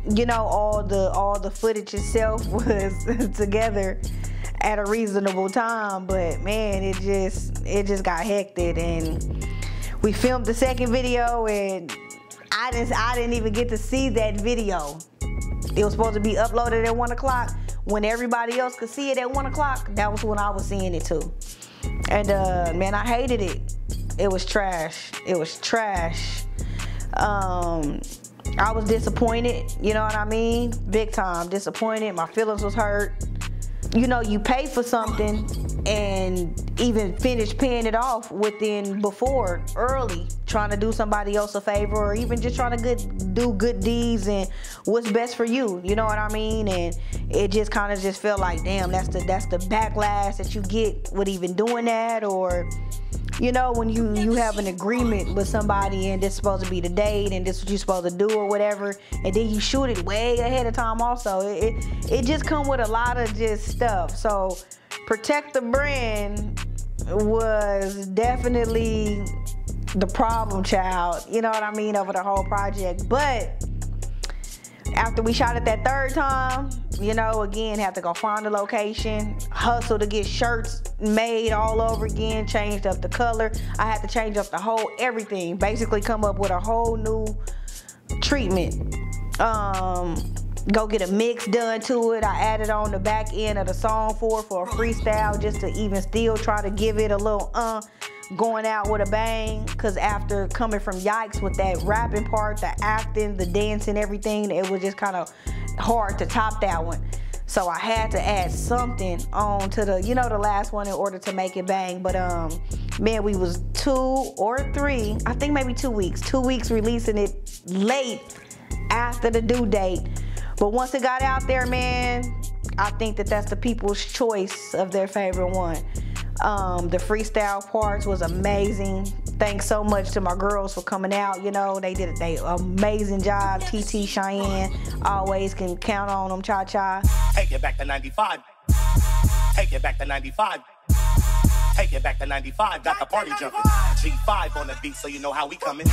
you know, all the footage itself was together at a reasonable time. But man, it just got hectic, and we filmed the second video, and I didn't even get to see that video. It was supposed to be uploaded at 1 o'clock. When everybody else could see it at 1 o'clock, that was when I was seeing it too. And man, I hated it. It was trash. It was trash. I was disappointed, you know what I mean? Big time disappointed. My feelings was hurt. You know, you pay for something and even finish paying it off before early, trying to do somebody else a favor, or even just trying to do good deeds and what's best for you, you know what I mean? And it just kind of just felt like, damn, that's the backlash that you get with even doing that. Or, you know, when you have an agreement with somebody and this is supposed to be the date and this is what you're supposed to do or whatever, and then you shoot it way ahead of time also. It just come with a lot of just stuff. So protect the brand was definitely the problem child, you know what I mean, over the whole project. But after we shot it that third time, you know, again, have to go find a location, hustle to get shirts made all over again, changed up the color. I had to change up the whole everything, basically come up with a whole new treatment. Go get a mix done to it. I added on the back end of the song for a freestyle, just to even still try to give it a little going out with a bang. Cause after coming from Yikes with that rapping part, the acting, the dancing, everything, it was just kind of hard to top that one. So I had to add something on to the, you know, the last one in order to make it bang. But man, we was 2 or 3, I think maybe 2 weeks. 2 weeks releasing it late after the due date. But once it got out there, man, I think that's the people's choice of their favorite one. The freestyle parts was amazing. Thanks so much to my girls for coming out. You know, they did an amazing job. TT, Cheyenne, always can count on them. Cha-cha. Take it back to 95. Take it back to 95. Take it back to 95. Got the party jumping. G5 on the beat, so you know how we coming.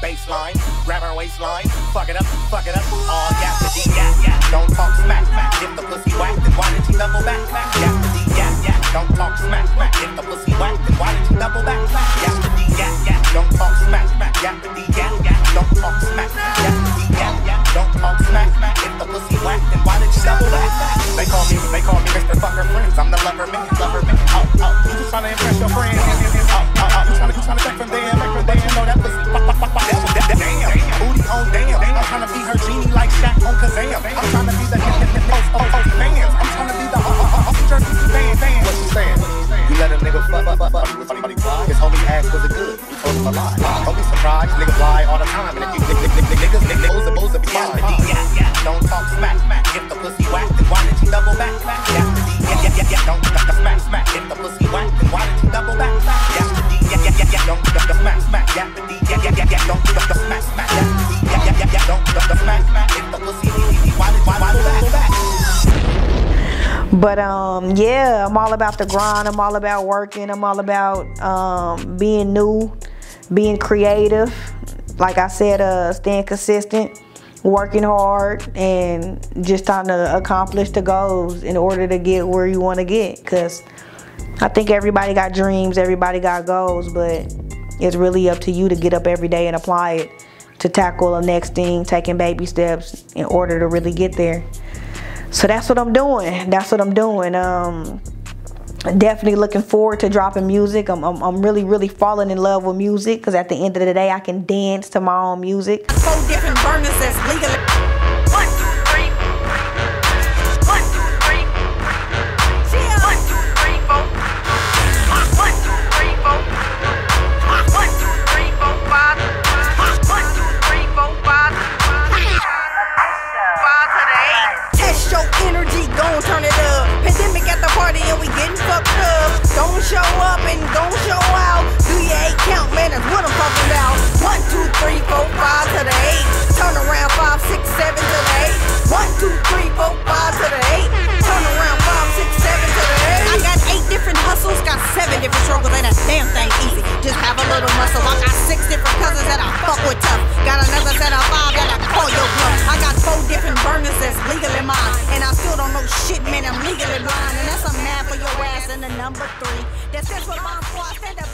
Baseline, grab our waistline, fuck it up, fuck it up. All gas to D, yeah. Don't talk smack. If the pussy whack, then why did you double back? Gas to D, yeah. Don't talk smack. If the pussy whack, then why did you double back? Gas to D, yeah. Don't talk smack. Gas to D, yeah. Don't talk smack. Gas to D, yeah. Don't talk smack. If the pussy whack, then why did you double back? They call me Mr. Fucker Friends. I'm the lover man. Oh, you just trying to impress your friends. You trying to take from them, know that pussy. Damn, booty on damn. I'm trying to be her genie like Shaq on Kazam. I'm trying to be the fans. I'm trying to be the Jersey fan. What you saying? You let a nigga fuck. His homie asked, was it good? You told him a lie. Don't be surprised, niggas lie all the time. And if you niggas be fine. Don't talk smack. If the pussy whack, then why did you double back? Yeah. Don't smack. If the pussy But yeah, I'm all about the grind. I'm all about working. I'm all about being new, being creative. Like I said, staying consistent, working hard, and just trying to accomplish the goals in order to get where you want to get. Because I think everybody got dreams, everybody got goals, but it's really up to you to get up every day and apply it to tackle the next thing, taking baby steps in order to really get there. So that's what I'm doing. That's what I'm doing. Definitely looking forward to dropping music. I'm really falling in love with music, because at the end of the day, I can dance to my own music. 4 different burners that's legal. 1, 2, 3. 1, 2, 3. 1, 2, 3, 4. 1, 2, 3, 4. 1, 2, 3, 4, 5. 1, 2, 3, 4, 5. 5 to the 8. Test your energy, gon' turn it up. Pandemic at the party and we getting fucked up. Don't show up and don't show out. Do your 8 count, man, that's what I'm talking about. 1, 2, 3, 4, 5 to the 8. Turn around 5, 6, 7 to the 8. 1, 2, 3, 4, 5 to the 8. Turn around 5, 6, 7 to the 8. I got 8 different hustles, got 7 different struggles. Ain't a damn thing easy. Just have a little muscle. I got 6 different cousins that I fuck with tough. Got another set of 5 that I call your bluff. I got 4 different burners that's legal in mine, and I still don't know shit, man. I'm legally blind, and that's a man for your ass. And the number 3. That's what my squad stand up.